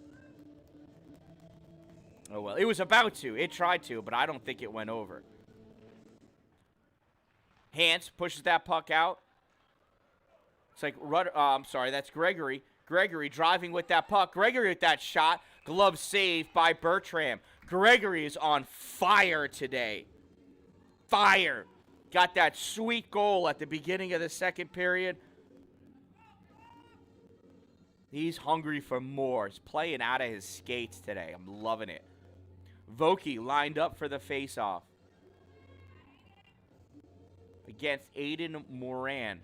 Oh, well, it was about to. It tried to, but I don't think it went over. Hans pushes that puck out. It's like, that's Gregory. Gregory driving with that puck. Gregory with that shot. Glove saved by Bertram. Gregory is on fire today. Fire. Got that sweet goal at the beginning of the second period. He's hungry for more. He's playing out of his skates today. I'm loving it. Vokey lined up for the faceoff against Aiden Moran.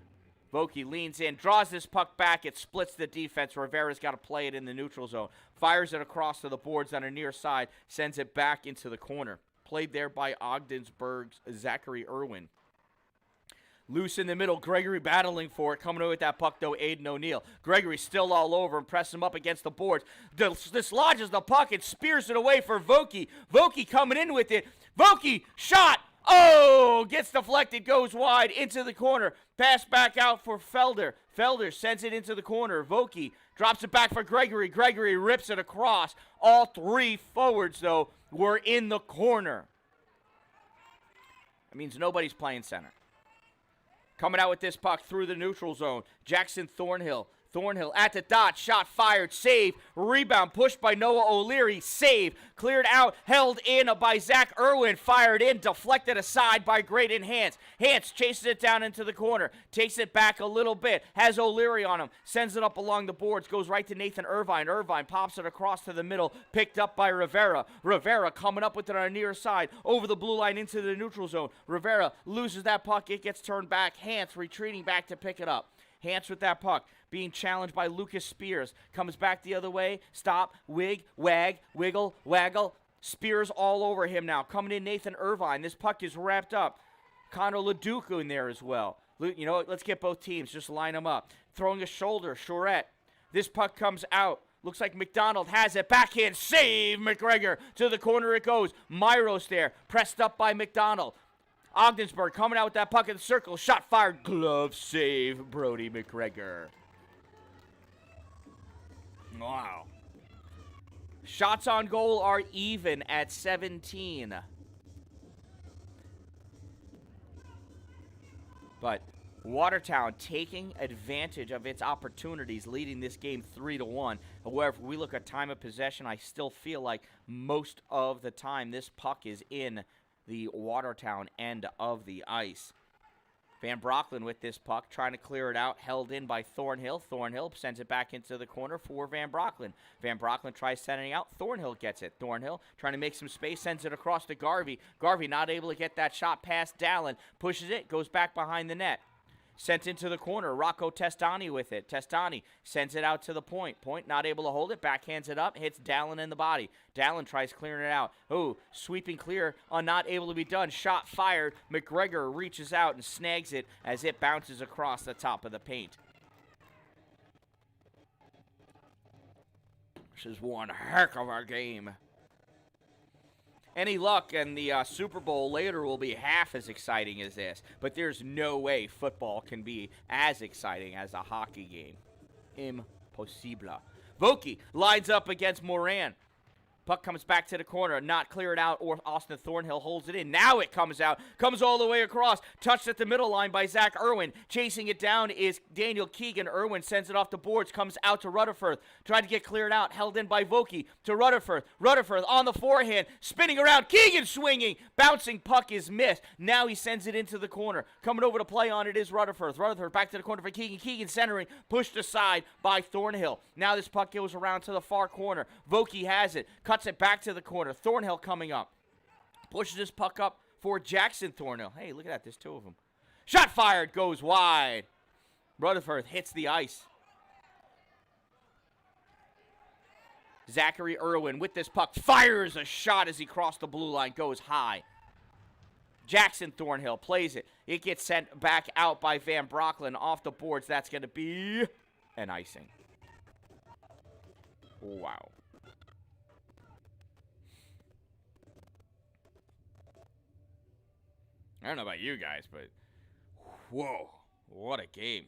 Vokey leans in, draws this puck back. It splits the defense. Rivera's got to play it in the neutral zone. Fires it across to the boards on her near side. Sends it back into the corner. Played there by Ogdensburg's Zachary Irwin. Loose in the middle. Gregory battling for it. Coming over with that puck, though, Aiden O'Neill. Gregory still all over him. Press him up against the boards. Dislodges the puck and spears it away for Vokey. Vokey coming in with it. Vokey, shot. Oh, gets deflected, goes wide into the corner. Pass back out for Felder. Felder sends it into the corner. Vokey drops it back for Gregory. Gregory rips it across. All 3 forwards, though, were in the corner. That means nobody's playing center. Coming out with this puck through the neutral zone. Jackson Thornhill. Thornhill at the dot, shot fired, save, rebound, pushed by Noah O'Leary, save, cleared out, held in by Zach Irwin, fired in, deflected aside by Graydon Hance. Hance chases it down into the corner, takes it back a little bit, has O'Leary on him, sends it up along the boards, goes right to Nathan Irvine. Irvine pops it across to the middle, picked up by Rivera. Rivera coming up with it on our near side, over the blue line into the neutral zone. Rivera loses that puck, it gets turned back. Hance retreating back to pick it up. Hance with that puck, being challenged by Lucas Spears. Comes back the other way. Stop, wig, wag, wiggle, waggle. Spears all over him now. Coming in Nathan Irvine. This puck is wrapped up. Connor Leduc in there as well. You know what? Let's get both teams. Just line them up. Throwing a shoulder. Charette. This puck comes out. Looks like McDonald has it. Backhand save. McGregor. To the corner it goes. Myros there. Pressed up by McDonald. Ogdensburg coming out with that puck in the circle. Shot fired. Glove save. Brody McGregor. Wow. Shots on goal are even at 17. But Watertown taking advantage of its opportunities, leading this game 3-1. However, if we look at time of possession, I still feel like most of the time this puck is in the Watertown end of the ice. Van Brocklin with this puck, trying to clear it out, held in by Thornhill. Thornhill sends it back into the corner for Van Brocklin. Van Brocklin tries sending it out. Thornhill gets it. Thornhill trying to make some space, sends it across to Garvey. Garvey not able to get that shot past Dallin. Pushes it, goes back behind the net. Sent into the corner. Rocco Testani with it. Testani sends it out to the point. Point not able to hold it. Backhands it up. Hits Dallin in the body. Dallin tries clearing it out. Oh, sweeping clear. Not able to be done. Shot fired. McGregor reaches out and snags it as it bounces across the top of the paint. This is one heck of a game. Any luck, and the Super Bowl later will be half as exciting as this. But there's no way football can be as exciting as a hockey game. Impossible. Vokey lines up against Moran. Puck comes back to the corner, not cleared out, or Austin Thornhill holds it in. Now it comes out, comes all the way across, touched at the middle line by Zach Irwin. Chasing it down is Daniel Keegan. Irwin sends it off the boards, comes out to Rutherford. Tried to get cleared out, held in by Vokey to Rutherford. Rutherford on the forehand, spinning around, Keegan swinging. Bouncing puck is missed. Now he sends it into the corner. Coming over to play on it is Rutherford. Rutherford back to the corner for Keegan. Keegan centering, pushed aside by Thornhill. Now this puck goes around to the far corner. Vokey has it, cuts it back to the corner. Thornhill coming up. Pushes this puck up for Jackson Thornhill. Hey, look at that. There's two of them. Shot fired. Goes wide. Rutherford hits the ice. Zachary Irwin with this puck. Fires a shot as he crossed the blue line. Goes high. Jackson Thornhill plays it. It gets sent back out by Van Brocklin off the boards. That's going to be an icing. Wow. I don't know about you guys, but whoa, what a game.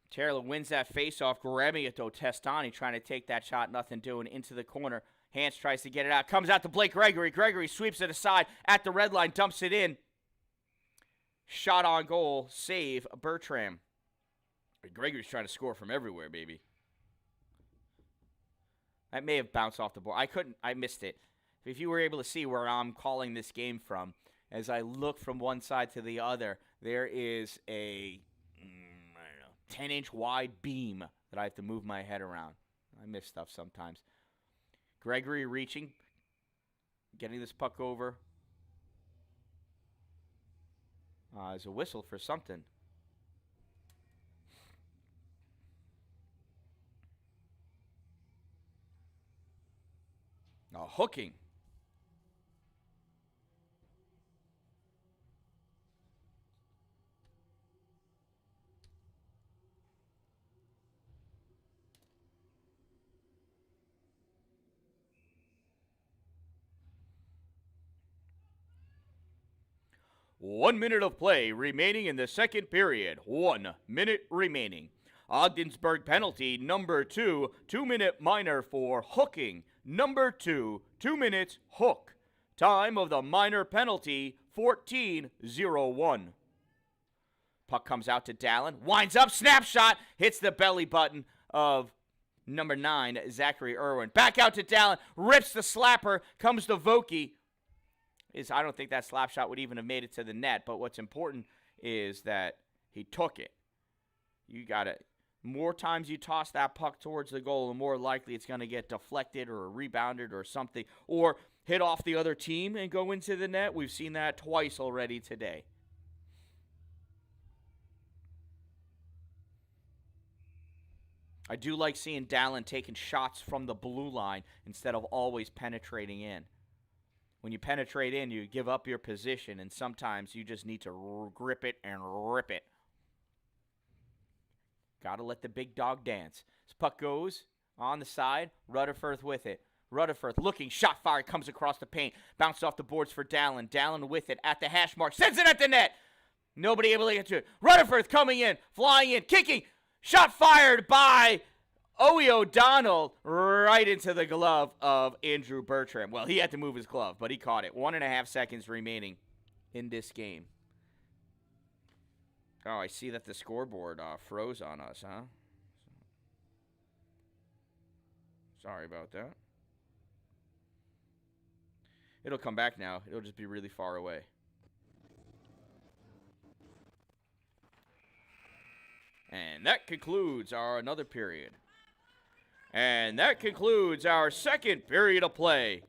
Taylor wins that faceoff, grabbing it though. Testani trying to take that shot, nothing doing, into the corner. Hance tries to get it out. Comes out to Blake Gregory. Gregory sweeps it aside at the red line. Dumps it in. Shot on goal. Save Bertram. Gregory's trying to score from everywhere, baby. That may have bounced off the board. I missed it. If you were able to see where I'm calling this game from, as I look from one side to the other, there is a 10-inch wide beam that I have to move my head around. I miss stuff sometimes. Gregory reaching, getting this puck over. There's a whistle for something. Hooking. 1 minute of play remaining in the second period. 1 minute remaining. Ogdensburg penalty number 2, 2-minute minor for hooking. Number 2, 2 minutes, hook. Time of the minor penalty, 14:01. Puck comes out to Dallin, winds up, snapshot, hits the belly button of number 9, Zachary Irwin. Back out to Dallin, rips the slapper, comes to Vokey. I don't think that slap shot would even have made it to the net, but what's important is that he took it. You got it. More times you toss that puck towards the goal, the more likely it's going to get deflected or rebounded or something, or hit off the other team and go into the net. We've seen that twice already today. I do like seeing Dallin taking shots from the blue line instead of always penetrating in. When you penetrate in, you give up your position, and sometimes you just need to grip it and rip it. Got to let the big dog dance. This puck goes on the side. Rutherford with it. Rutherford looking, shot fire, comes across the paint. Bounced off the boards for Dallin. Dallin with it at the hash mark. Sends it at the net. Nobody able to get to it. Rutherford coming in, flying in, kicking. Shot fired by Owie O'Donnell right into the glove of Andrew Bertram. Well, he had to move his glove, but he caught it. 1.5 seconds remaining in this game. Oh, I see that the scoreboard froze on us, huh? Sorry about that. It'll come back now. It'll just be really far away. And that concludes our another period. And that concludes our second period of play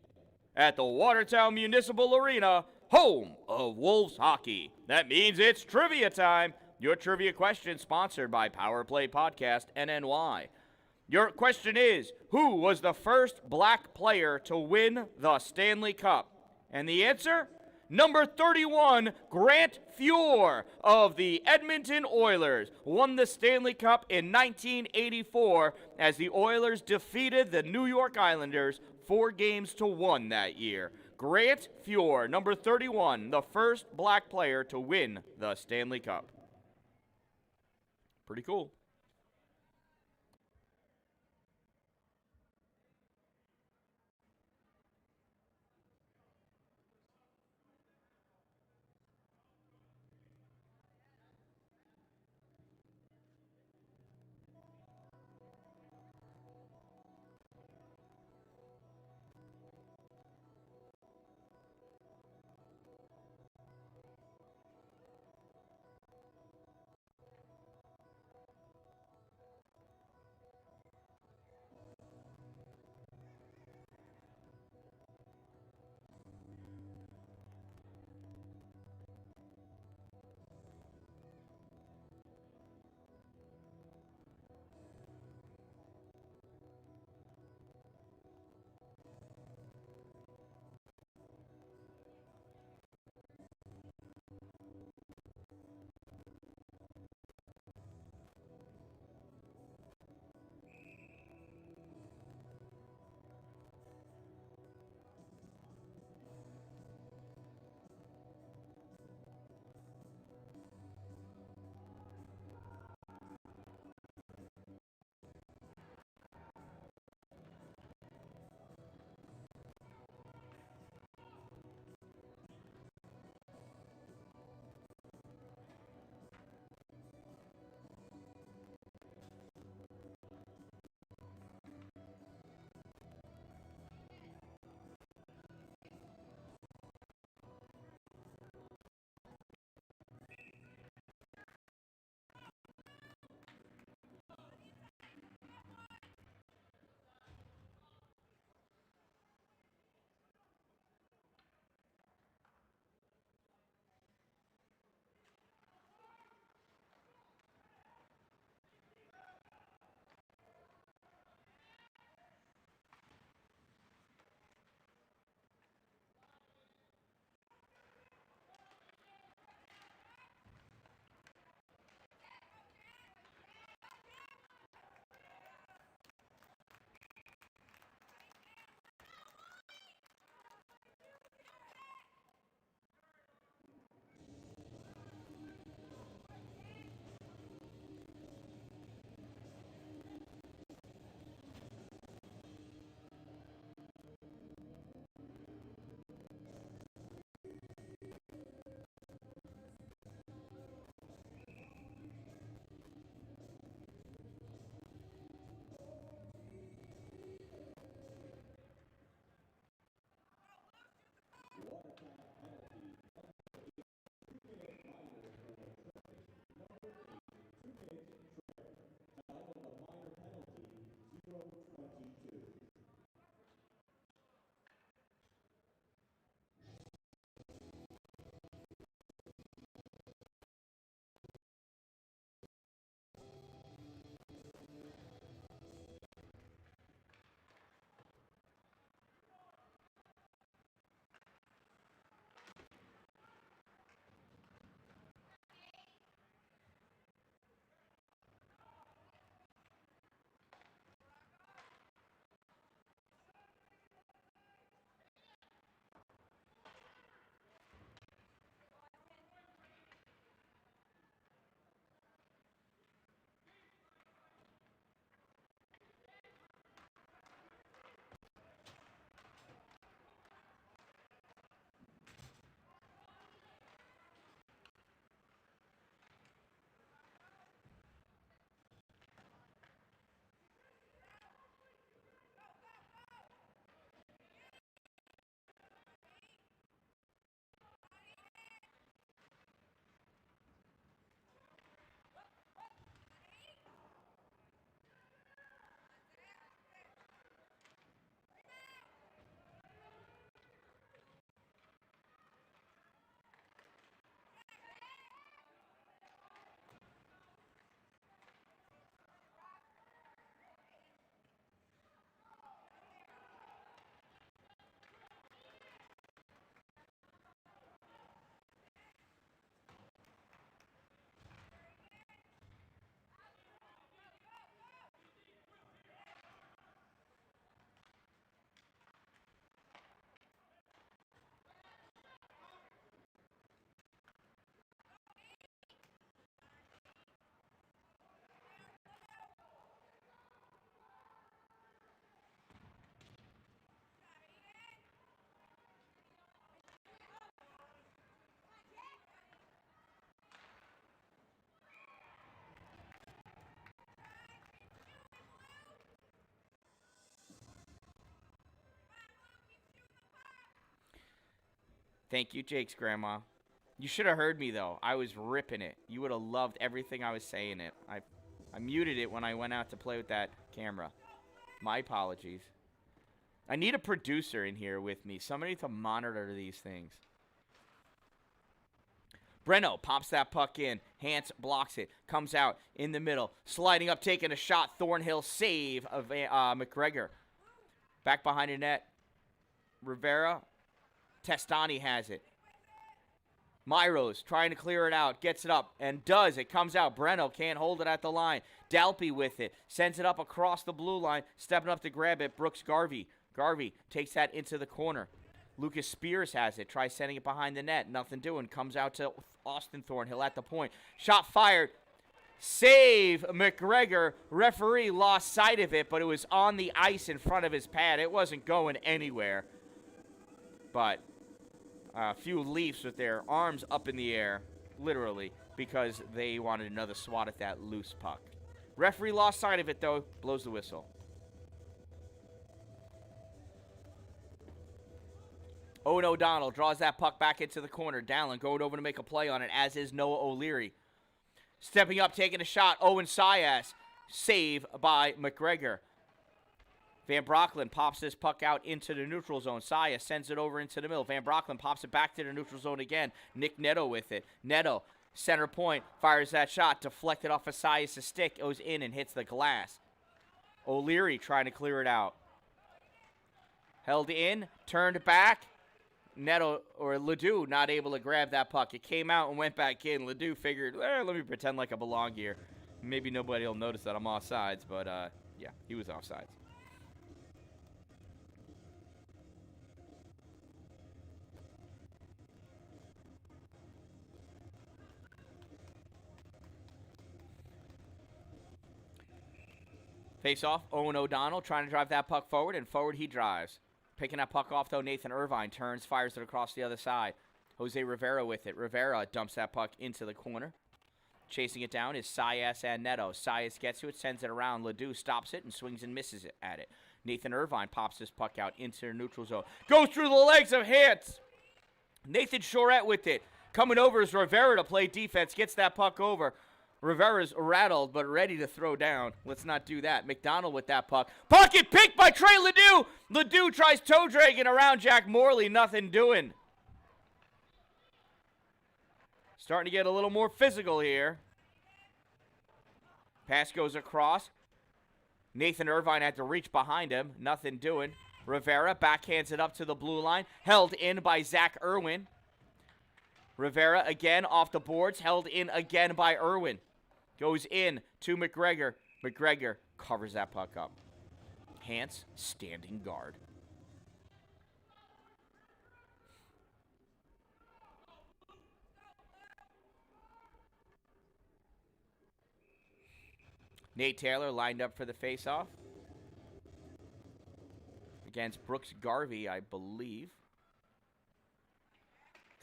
at the Watertown Municipal Arena, home of Wolves hockey. That means it's trivia time. Your trivia question sponsored by Power Play Podcast NNY. Your question is, who was the first black player to win the Stanley Cup? And the answer? Number 31, Grant Fuhr of the Edmonton Oilers won the Stanley Cup in 1984 as the Oilers defeated the New York Islanders 4-1 that year. Grant Fuhr, number 31, the first black player to win the Stanley Cup. Pretty cool. Thank you, Jake's grandma. You should have heard me, though. I was ripping it. You would have loved everything I was saying it. I muted it when I went out to play with that camera. My apologies. I need a producer in here with me. Somebody to monitor these things. Breno pops that puck in. Hans blocks it. Comes out in the middle. Sliding up, taking a shot. Thornhill save of McGregor. Back behind the net. Rivera. Testani has it. Myros trying to clear it out. Gets it up and does. It comes out. Breno can't hold it at the line. Dalpy with it. Sends it up across the blue line. Stepping up to grab it. Brooks Garvey. Garvey takes that into the corner. Lucas Spears has it. Tries sending it behind the net. Nothing doing. Comes out to Austin Thornhill at the point. Shot fired. Save McGregor. Referee lost sight of it, but it was on the ice in front of his pad. It wasn't going anywhere. But a few Leafs with their arms up in the air, literally, because they wanted another swat at that loose puck. Referee lost sight of it, though. Blows the whistle. Owen O'Donnell draws that puck back into the corner. Dallin going over to make a play on it, as is Noah O'Leary. Stepping up, taking a shot. Owen Sias. Save by McGregor. Van Brocklin pops this puck out into the neutral zone. Sias sends it over into the middle. Van Brocklin pops it back to the neutral zone again. Nick Neto with it. Neto, center point, fires that shot. Deflected off of Sias' stick. Goes in and hits the glass. O'Leary trying to clear it out. Held in, turned back. Neto, or Ledoux, not able to grab that puck. It came out and went back in. Ledoux figured, let me pretend like I belong here. Maybe nobody will notice that I'm offsides, but yeah, he was offsides. Face off, Owen O'Donnell trying to drive that puck forward, and forward he drives. Picking that puck off, though, Nathan Irvine turns, fires it across the other side. Jose Rivera with it. Rivera dumps that puck into the corner. Chasing it down is Sias and Neto. Sias gets to it, sends it around. Ledoux stops it and swings and misses it at it. Nathan Irvine pops this puck out into the neutral zone. Goes through the legs of Hans. Nathan Chorette with it. Coming over is Rivera to play defense. Gets that puck over. Rivera's rattled, but ready to throw down. Let's not do that. McDonald with that puck. Pocket picked by Trey Ledoux. Ledoux tries toe dragging around Jack Morley. Nothing doing. Starting to get a little more physical here. Pass goes across. Nathan Irvine had to reach behind him. Nothing doing. Rivera backhands it up to the blue line. Held in by Zach Irwin. Rivera again off the boards. Held in again by Irwin. Goes in to McGregor. McGregor covers that puck up. Hans standing guard. Nate Taylor lined up for the faceoff against Brooks Garvey, I believe.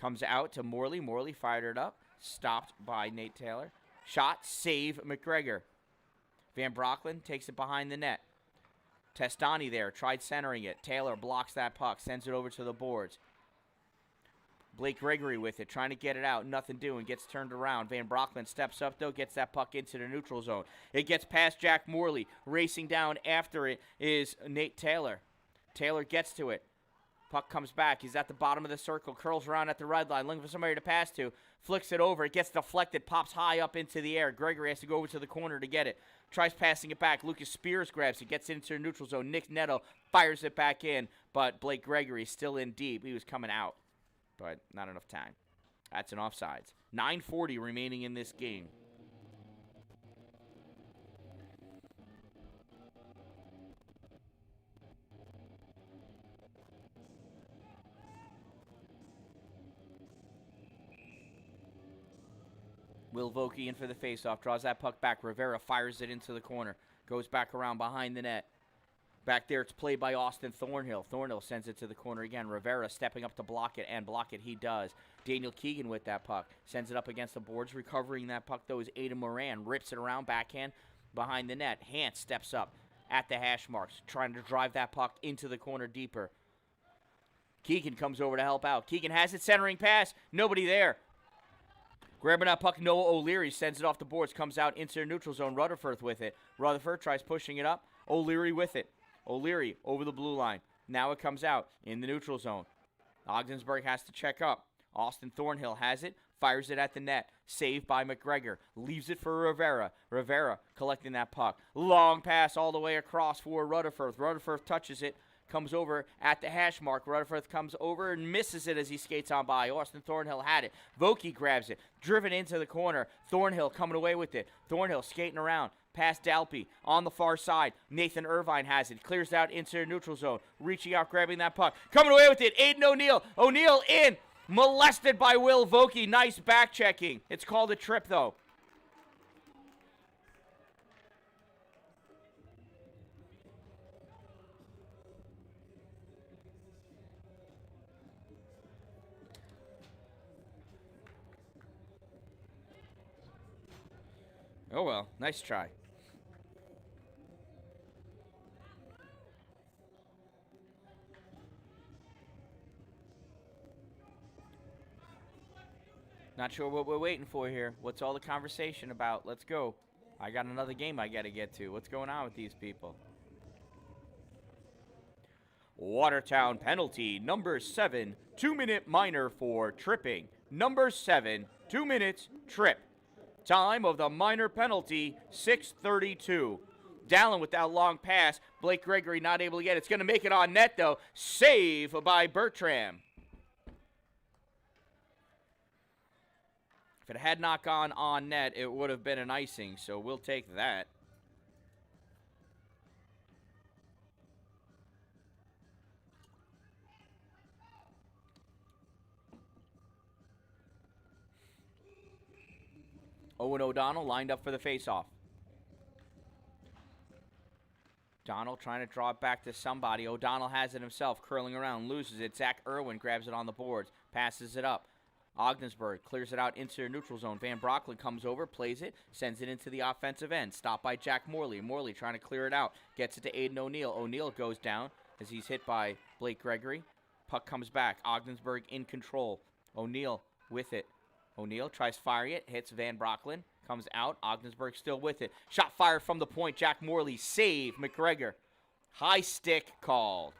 Comes out to Morley. Morley fired it up. Stopped by Nate Taylor. Shot, save McGregor. Van Brocklin takes it behind the net. Testani there, tried centering it. Taylor blocks that puck, sends it over to the boards. Blake Gregory with it, trying to get it out. Nothing doing, gets turned around. Van Brocklin steps up, though, gets that puck into the neutral zone. It gets past Jack Morley. Racing down after it is Nate Taylor. Taylor gets to it. Puck comes back. He's at the bottom of the circle. Curls around at the red line. Looking for somebody to pass to. Flicks it over. It gets deflected. Pops high up into the air. Gregory has to go over to the corner to get it. Tries passing it back. Lucas Spears grabs it. Gets into the neutral zone. Nick Neto fires it back in. But Blake Gregory still in deep. He was coming out. But not enough time. That's an offsides. 9:40 remaining in this game. Will Vokey in for the faceoff. Draws that puck back. Rivera fires it into the corner. Goes back around behind the net. Back there, it's played by Austin Thornhill. Thornhill sends it to the corner again. Rivera stepping up to block it, and block it he does. Daniel Keegan with that puck. Sends it up against the boards. Recovering that puck, though, is Aiden Moran. Rips it around, backhand, behind the net. Hans steps up at the hash marks, trying to drive that puck into the corner deeper. Keegan comes over to help out. Keegan has it, centering pass. Nobody there. Grabbing that puck, Noah O'Leary sends it off the boards, comes out into the neutral zone. Rutherford with it. Rutherford tries pushing it up. O'Leary with it. O'Leary over the blue line. Now it comes out in the neutral zone. Ogdensburg has to check up. Austin Thornhill has it, fires it at the net. Saved by McGregor. Leaves it for Rivera. Rivera collecting that puck. Long pass all the way across for Rutherford. Rutherford touches it. Comes over at the hash mark. Rutherford comes over and misses it as he skates on by. Austin Thornhill had it. Vokey grabs it. Driven into the corner. Thornhill coming away with it. Thornhill skating around. Past Dalpy on the far side. Nathan Irvine has it. Clears out into the neutral zone. Reaching out, grabbing that puck. Coming away with it. Aiden O'Neill. O'Neill in. Molested by Will Vokey. Nice back checking. It's called a trip, though. Oh, well. Nice try. Not sure what we're waiting for here. What's all the conversation about? Let's go. I got another game I got to get to. What's going on with these people? Watertown penalty, number 7, 2-minute minor for tripping. Number 7, 2 minutes, trip. Time of the minor penalty, 6:32. Dallin with that long pass. Blake Gregory not able to get it. It's going to make it on net, though. Save by Bertram. If it had not gone on net, it would have been an icing, so we'll take that. Owen O'Donnell lined up for the faceoff. O'Donnell trying to draw it back to somebody. O'Donnell has it himself, curling around, loses it. Zach Irwin grabs it on the boards, passes it up. Ogdensburg clears it out into the neutral zone. Van Brocklin comes over, plays it, sends it into the offensive end. Stopped by Jack Morley. Morley trying to clear it out. Gets it to Aiden O'Neill. O'Neill goes down as he's hit by Blake Gregory. Puck comes back. Ogdensburg in control. O'Neill with it. O'Neill tries firing it. Hits Van Brocklin. Comes out. Ogdensburg still with it. Shot fired from the point. Jack Morley. Save. McGregor. High stick called.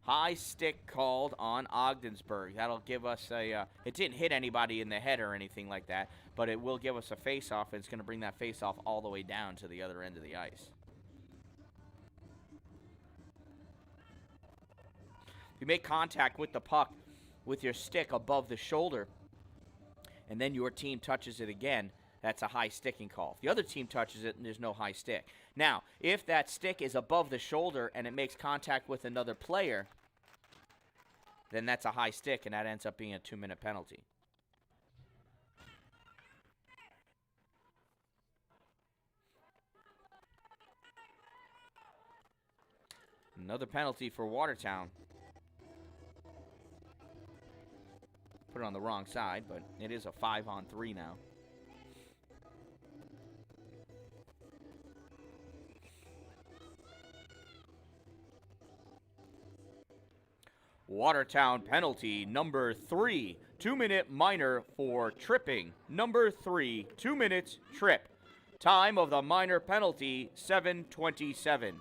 High stick called on Ogdensburg. That'll give us a, it didn't hit anybody in the head or anything like that, but it will give us a face-off, and it's going to bring that face-off all the way down to the other end of the ice. If you make contact with the puck with your stick above the shoulder, and then your team touches it again, that's a high sticking call. If the other team touches it, there's no high stick. Now, if that stick is above the shoulder and it makes contact with another player, then that's a high stick, and that ends up being a 2-minute penalty. Another penalty for Watertown. Put it on the wrong side, but it is a 5-on-3 now. Watertown penalty, number 3, 2-minute minor for tripping. Number 3, 2 minutes, trip. Time of the minor penalty, 7:27.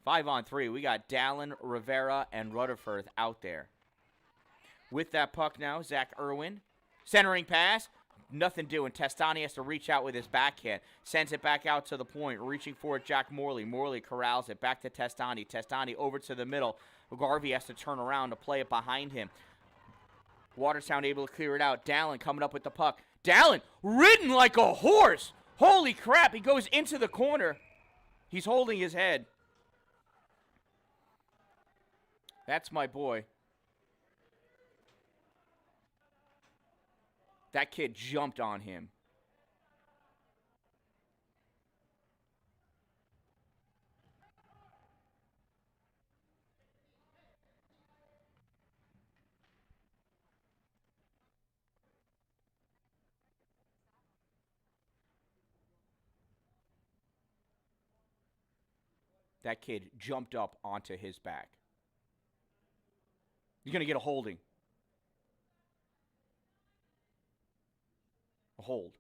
5-on-3, we got Dallin, Rivera, and Rutherford out there. With that puck now, Zach Irwin. Centering pass. Nothing doing. Testani has to reach out with his backhand. Sends it back out to the point. Reaching for it, Jack Morley. Morley corrals it. Back to Testani. Testani over to the middle. Garvey has to turn around to play it behind him. Watertown able to clear it out. Dallin coming up with the puck. Dallin ridden like a horse. Holy crap. He goes into the corner. He's holding his head. That's my boy. That kid jumped on him. That kid jumped up onto his back. You're going to get a holding. A hold.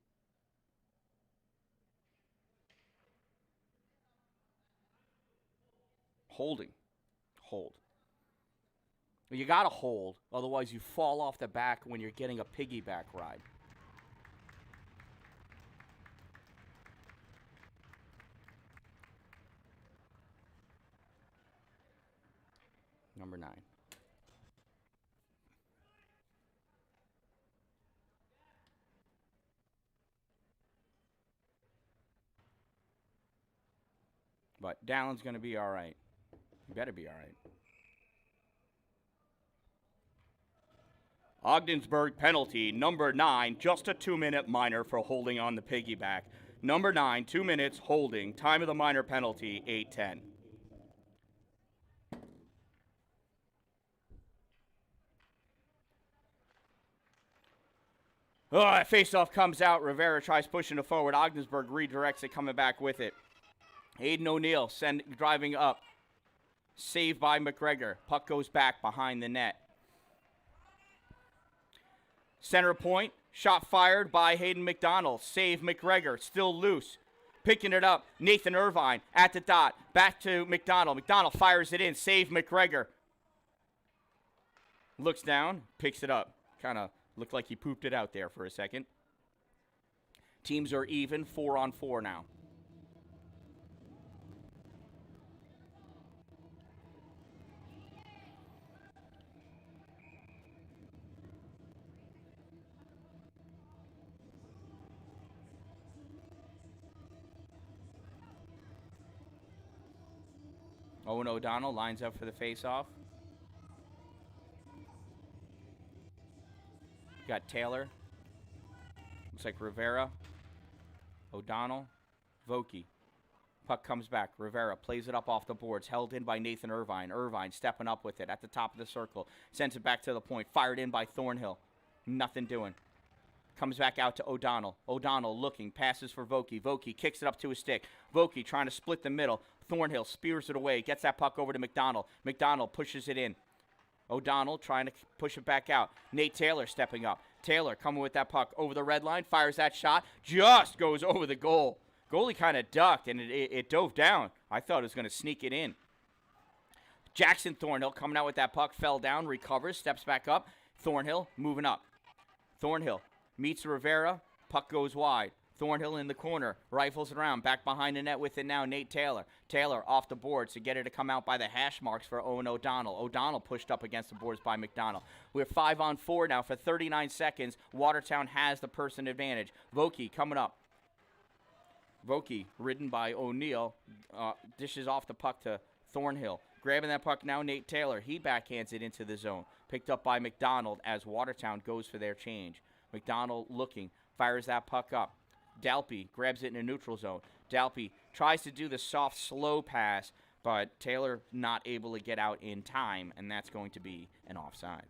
Holding. Hold. You got to hold, otherwise you fall off the back when you're getting a piggyback ride. Number 9. But Dallin's going to be all right. You better be all right. Ogdensburg penalty, number 9, just a 2-minute minor for holding on the piggyback. Number 9, 2 minutes, holding. Time of the minor penalty, 8:10. Oh, face-off comes out. Rivera tries pushing it forward. Ogdensburg redirects it, coming back with it. Aiden O'Neill driving up. Saved by McGregor. Puck goes back behind the net. Center point. Shot fired by Hayden McDonald. Save McGregor. Still loose. Picking it up. Nathan Irvine at the dot. Back to McDonald. McDonald fires it in. Save McGregor. Looks down. Picks it up. Kind of looked like he pooped it out there for a second. Teams are even. 4-on-4 now. Owen O'Donnell lines up for the face-off. Got Taylor. Looks like Rivera. O'Donnell. Vokey. Puck comes back. Rivera plays it up off the boards. Held in by Nathan Irvine. Irvine stepping up with it at the top of the circle. Sends it back to the point. Fired in by Thornhill. Nothing doing. Comes back out to O'Donnell. O'Donnell looking. Passes for Vokey. Vokey kicks it up to his stick. Vokey trying to split the middle. Thornhill spears it away. Gets that puck over to McDonald. McDonald pushes it in. O'Donnell trying to push it back out. Nate Taylor stepping up. Taylor coming with that puck over the red line. Fires that shot. Just goes over the goal. Goalie kind of ducked, and it dove down. I thought it was going to sneak it in. Jackson Thornhill coming out with that puck. Fell down. Recovers. Steps back up. Thornhill moving up. Thornhill meets Rivera. Puck goes wide. Thornhill in the corner. Rifles it around. Back behind the net with it now. Nate Taylor. Taylor off the boards to get it to come out by the hash marks for Owen O'Donnell. O'Donnell pushed up against the boards by McDonald. We're 5-on-4 now for 39 seconds. Watertown has the person advantage. Vokey coming up. Vokey ridden by O'Neill. Dishes off the puck to Thornhill. Grabbing that puck now, Nate Taylor. He backhands it into the zone. Picked up by McDonald as Watertown goes for their change. McDonald looking. Fires that puck up. Dalpy grabs it in a neutral zone. Dalpy tries to do the soft, slow pass, but Taylor not able to get out in time, and that's going to be an offsides.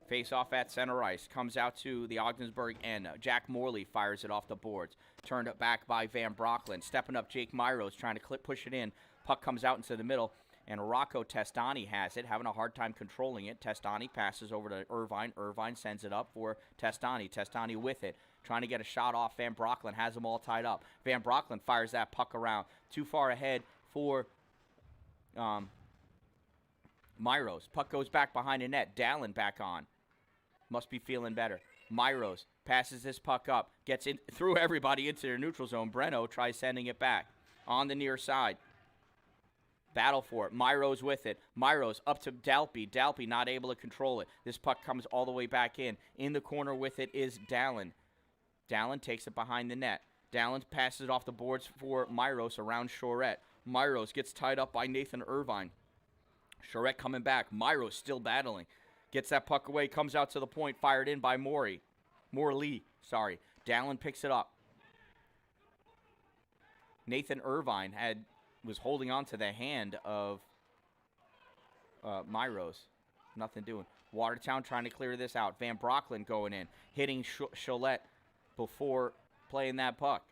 Face-off at center ice. Comes out to the Ogdensburg end. Jack Morley fires it off the boards. Turned it back by Van Brocklin. Stepping up Jake Myros, trying to push it in. Puck comes out into the middle, and Rocco Testani has it, having a hard time controlling it. Testani passes over to Irvine. Irvine sends it up for Testani. Testani with it, trying to get a shot off. Van Brocklin has them all tied up. Van Brocklin fires that puck around. Too far ahead for Myros. Puck goes back behind the net. Dallin back on. Must be feeling better. Myros passes this puck up. Gets in through everybody into their neutral zone. Breno tries sending it back. On the near side. Battle for it. Myros with it. Myros up to Dalpy. Dalpy not able to control it. This puck comes all the way back in. In the corner with it is Dallin. Dallin takes it behind the net. Dallin passes it off the boards for Myros around Chorette. Myros gets tied up by Nathan Irvine. Chorette coming back. Myros still battling. Gets that puck away, comes out to the point, fired in by Morley. Dallin picks it up. Nathan Irvine was holding on to the hand of Myros. Nothing doing. Watertown trying to clear this out. Van Brocklin going in, hitting Cholette before playing that puck.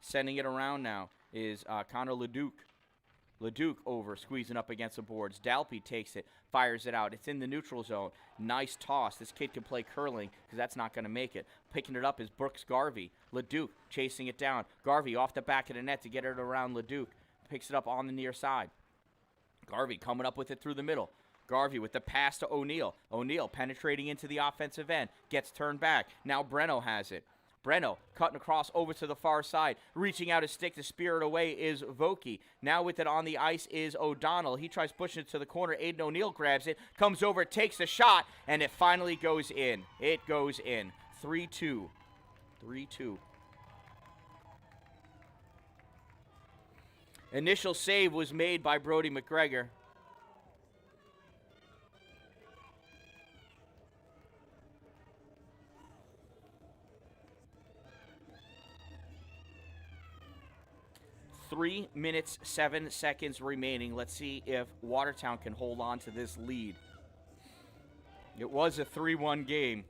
Sending it around now is Connor Leduc. Leduc over, squeezing up against the boards. Dalpy takes it, fires it out. It's in the neutral zone. Nice toss. This kid can play curling because that's not going to make it. Picking it up is Brooks Garvey. Leduc chasing it down. Garvey off the back of the net to get it around Leduc. Picks it up on the near side. Garvey coming up with it through the middle. Garvey with the pass to O'Neill. O'Neill penetrating into the offensive end. Gets turned back. Now Breno has it. Breno cutting across over to the far side. Reaching out his stick to spear it away is Vokey. Now with it on the ice is O'Donnell. He tries pushing it to the corner. Aiden O'Neill grabs it. Comes over, takes a shot, and it finally goes in. It goes in. 3-2. 3-2. Initial save was made by Brody McGregor. Three minutes, 7 seconds remaining. Let's see if Watertown can hold on to this lead. It was a 3-1 game.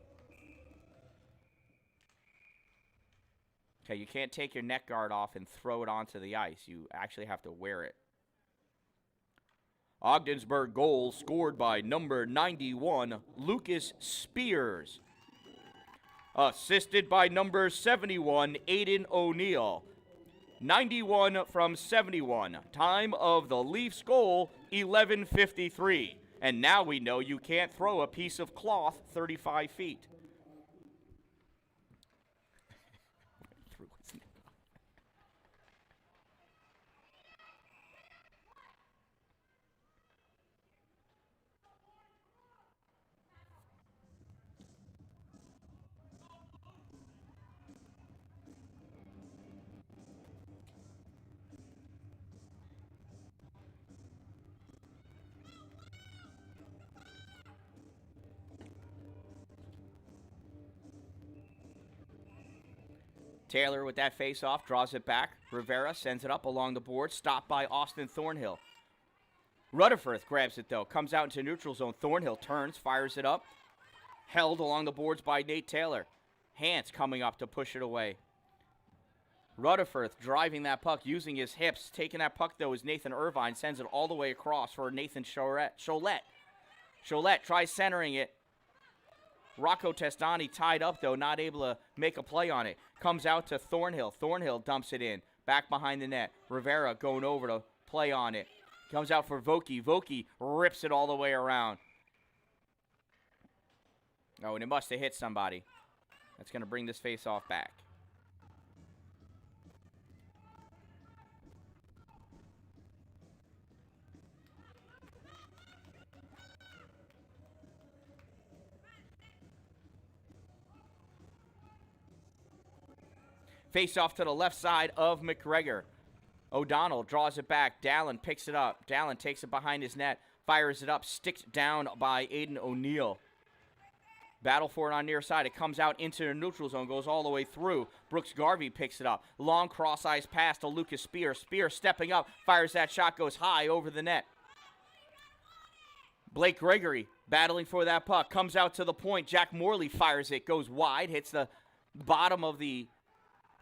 Okay, you can't take your neck guard off and throw it onto the ice. You actually have to wear it. Ogdensburg goal scored by number 91, Lucas Spears. Assisted by number 71, Aiden O'Neill. 91 from 71. Time of the Leafs goal, 11:53. And now we know you can't throw a piece of cloth 35 feet. Taylor with that face-off, draws it back. Rivera sends it up along the board, stopped by Austin Thornhill. Rutherford grabs it, though. Comes out into neutral zone. Thornhill turns, fires it up. Held along the boards by Nate Taylor. Hance coming up to push it away. Rutherford driving that puck, using his hips. Taking that puck, though, is Nathan Irvine. Sends it all the way across for Nathan Cholette. Cholette tries centering it. Rocco Testani tied up, though, not able to make a play on it. Comes out to Thornhill. Thornhill dumps it in. Back behind the net. Rivera going over to play on it. Comes out for Vokey. Vokey rips it all the way around. Oh, and it must have hit somebody. That's going to bring this face-off back. Face off to the left side of McGregor. O'Donnell draws it back. Dallin picks it up. Dallin takes it behind his net. Fires it up. Sticked down by Aiden O'Neill. Battle for it on near side. It comes out into the neutral zone. Goes all the way through. Brooks Garvey picks it up. Long cross-ice pass to Lucas Spears. Spears stepping up. Fires that shot. Goes high over the net. Blake Gregory battling for that puck. Comes out to the point. Jack Morley fires it. Goes wide. Hits the bottom of the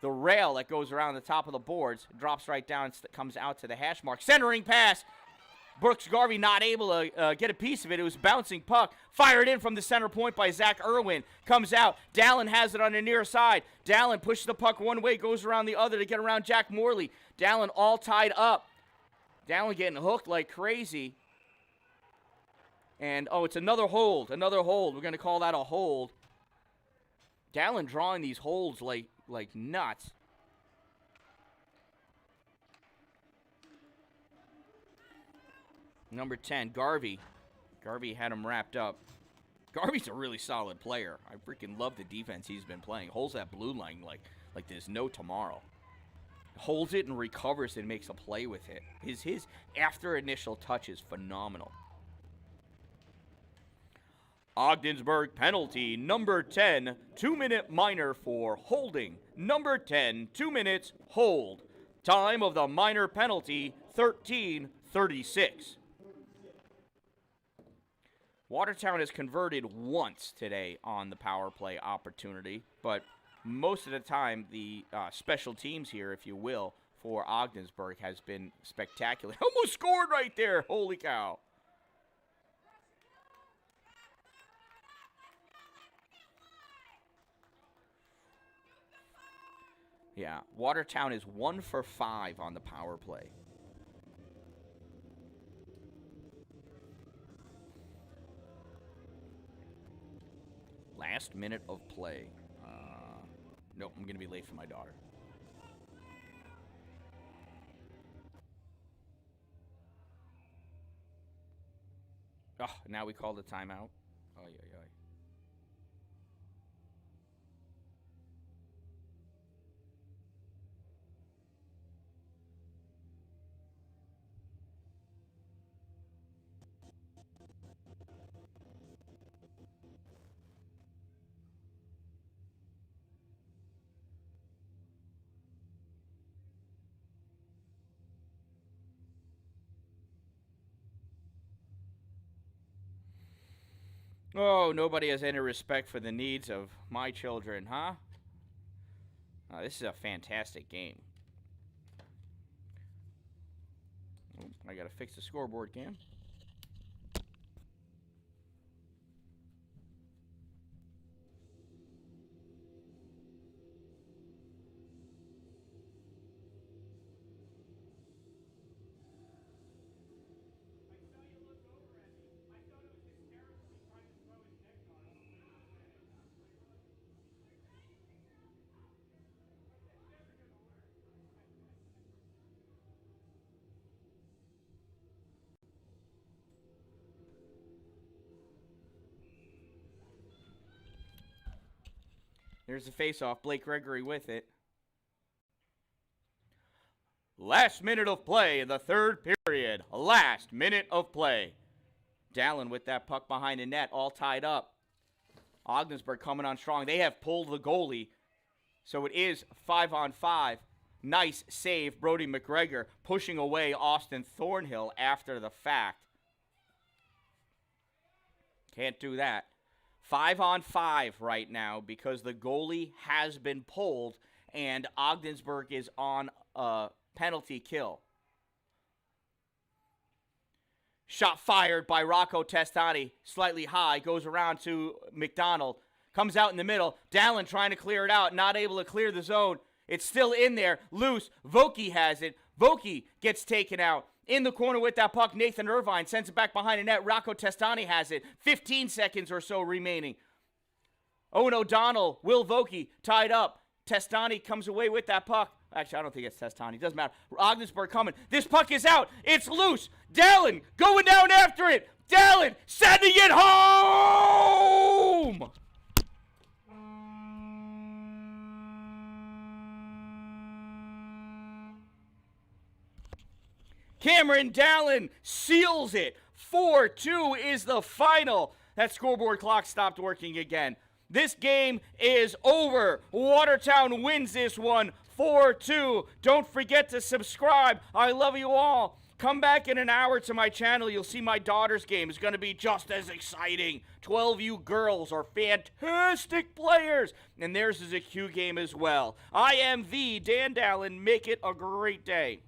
rail that goes around the top of the boards, drops right down, comes out to the hash mark. Centering pass. Brooks Garvey not able to get a piece of it. It was a bouncing puck. Fired in from the center point by Zach Irwin. Comes out. Dallin has it on the near side. Dallin pushes the puck one way, goes around the other to get around Jack Morley. Dallin all tied up. Dallin getting hooked like crazy. And, oh, it's another hold. Another hold. We're going to call that a hold. Dallin drawing these holds like nuts. Number 10, Garvey. Garvey had him wrapped up. Garvey's a really solid player. I freaking love the defense he's been playing. Holds that blue line like there's no tomorrow. Holds it and recovers and makes a play with it. His after initial touch is phenomenal. Ogdensburg penalty, number 10, 2-minute minor for holding. Number 10, 2 minutes, hold. Time of the minor penalty, 13:36. Watertown has converted once today on the power play opportunity, but most of the time the special teams here, if you will, for Ogdensburg has been spectacular. Almost scored right there. Holy cow. Yeah, Watertown is 1 for 5 on the power play. Last minute of play. Nope, I'm going to be late for my daughter. Oh, now we called a timeout. Oh, yeah. Oh, nobody has any respect for the needs of my children, huh? This is a fantastic game. Oh, I gotta fix the scoreboard, Cam. There's the face-off. Blake Gregory with it. Last minute of play in the third period. Last minute of play. Dallin with that puck behind the net, all tied up. Ogdensburg coming on strong. They have pulled the goalie, so it is 5-on-5. Nice save, Brody McGregor, pushing away Austin Thornhill after the fact. Can't do that. 5-on-5 right now because the goalie has been pulled and Ogdensburg is on a penalty kill. Shot fired by Rocco Testani, slightly high, goes around to McDonald, comes out in the middle. Dallin trying to clear it out, not able to clear the zone. It's still in there, loose. Vokey has it. Vokey gets taken out. In the corner with that puck, Nathan Irvine sends it back behind the net. Rocco Testani has it. 15 seconds or so remaining. Owen O'Donnell, Will Vokey tied up. Testani comes away with that puck. Actually, I don't think it's Testani. It doesn't matter. Ogdensburg coming. This puck is out. It's loose. Dallin going down after it. Dallin sending it home. Cameron Dallin seals it. 4-2 is the final. That scoreboard clock stopped working again. This game is over. Watertown wins this one 4-2. Don't forget to subscribe. I love you all. Come back in an hour to my channel. You'll see my daughter's game. It's going to be just as exciting. 12U girls are fantastic players. And theirs is a Q game as well. I am the Dan Dallin. Make it a great day.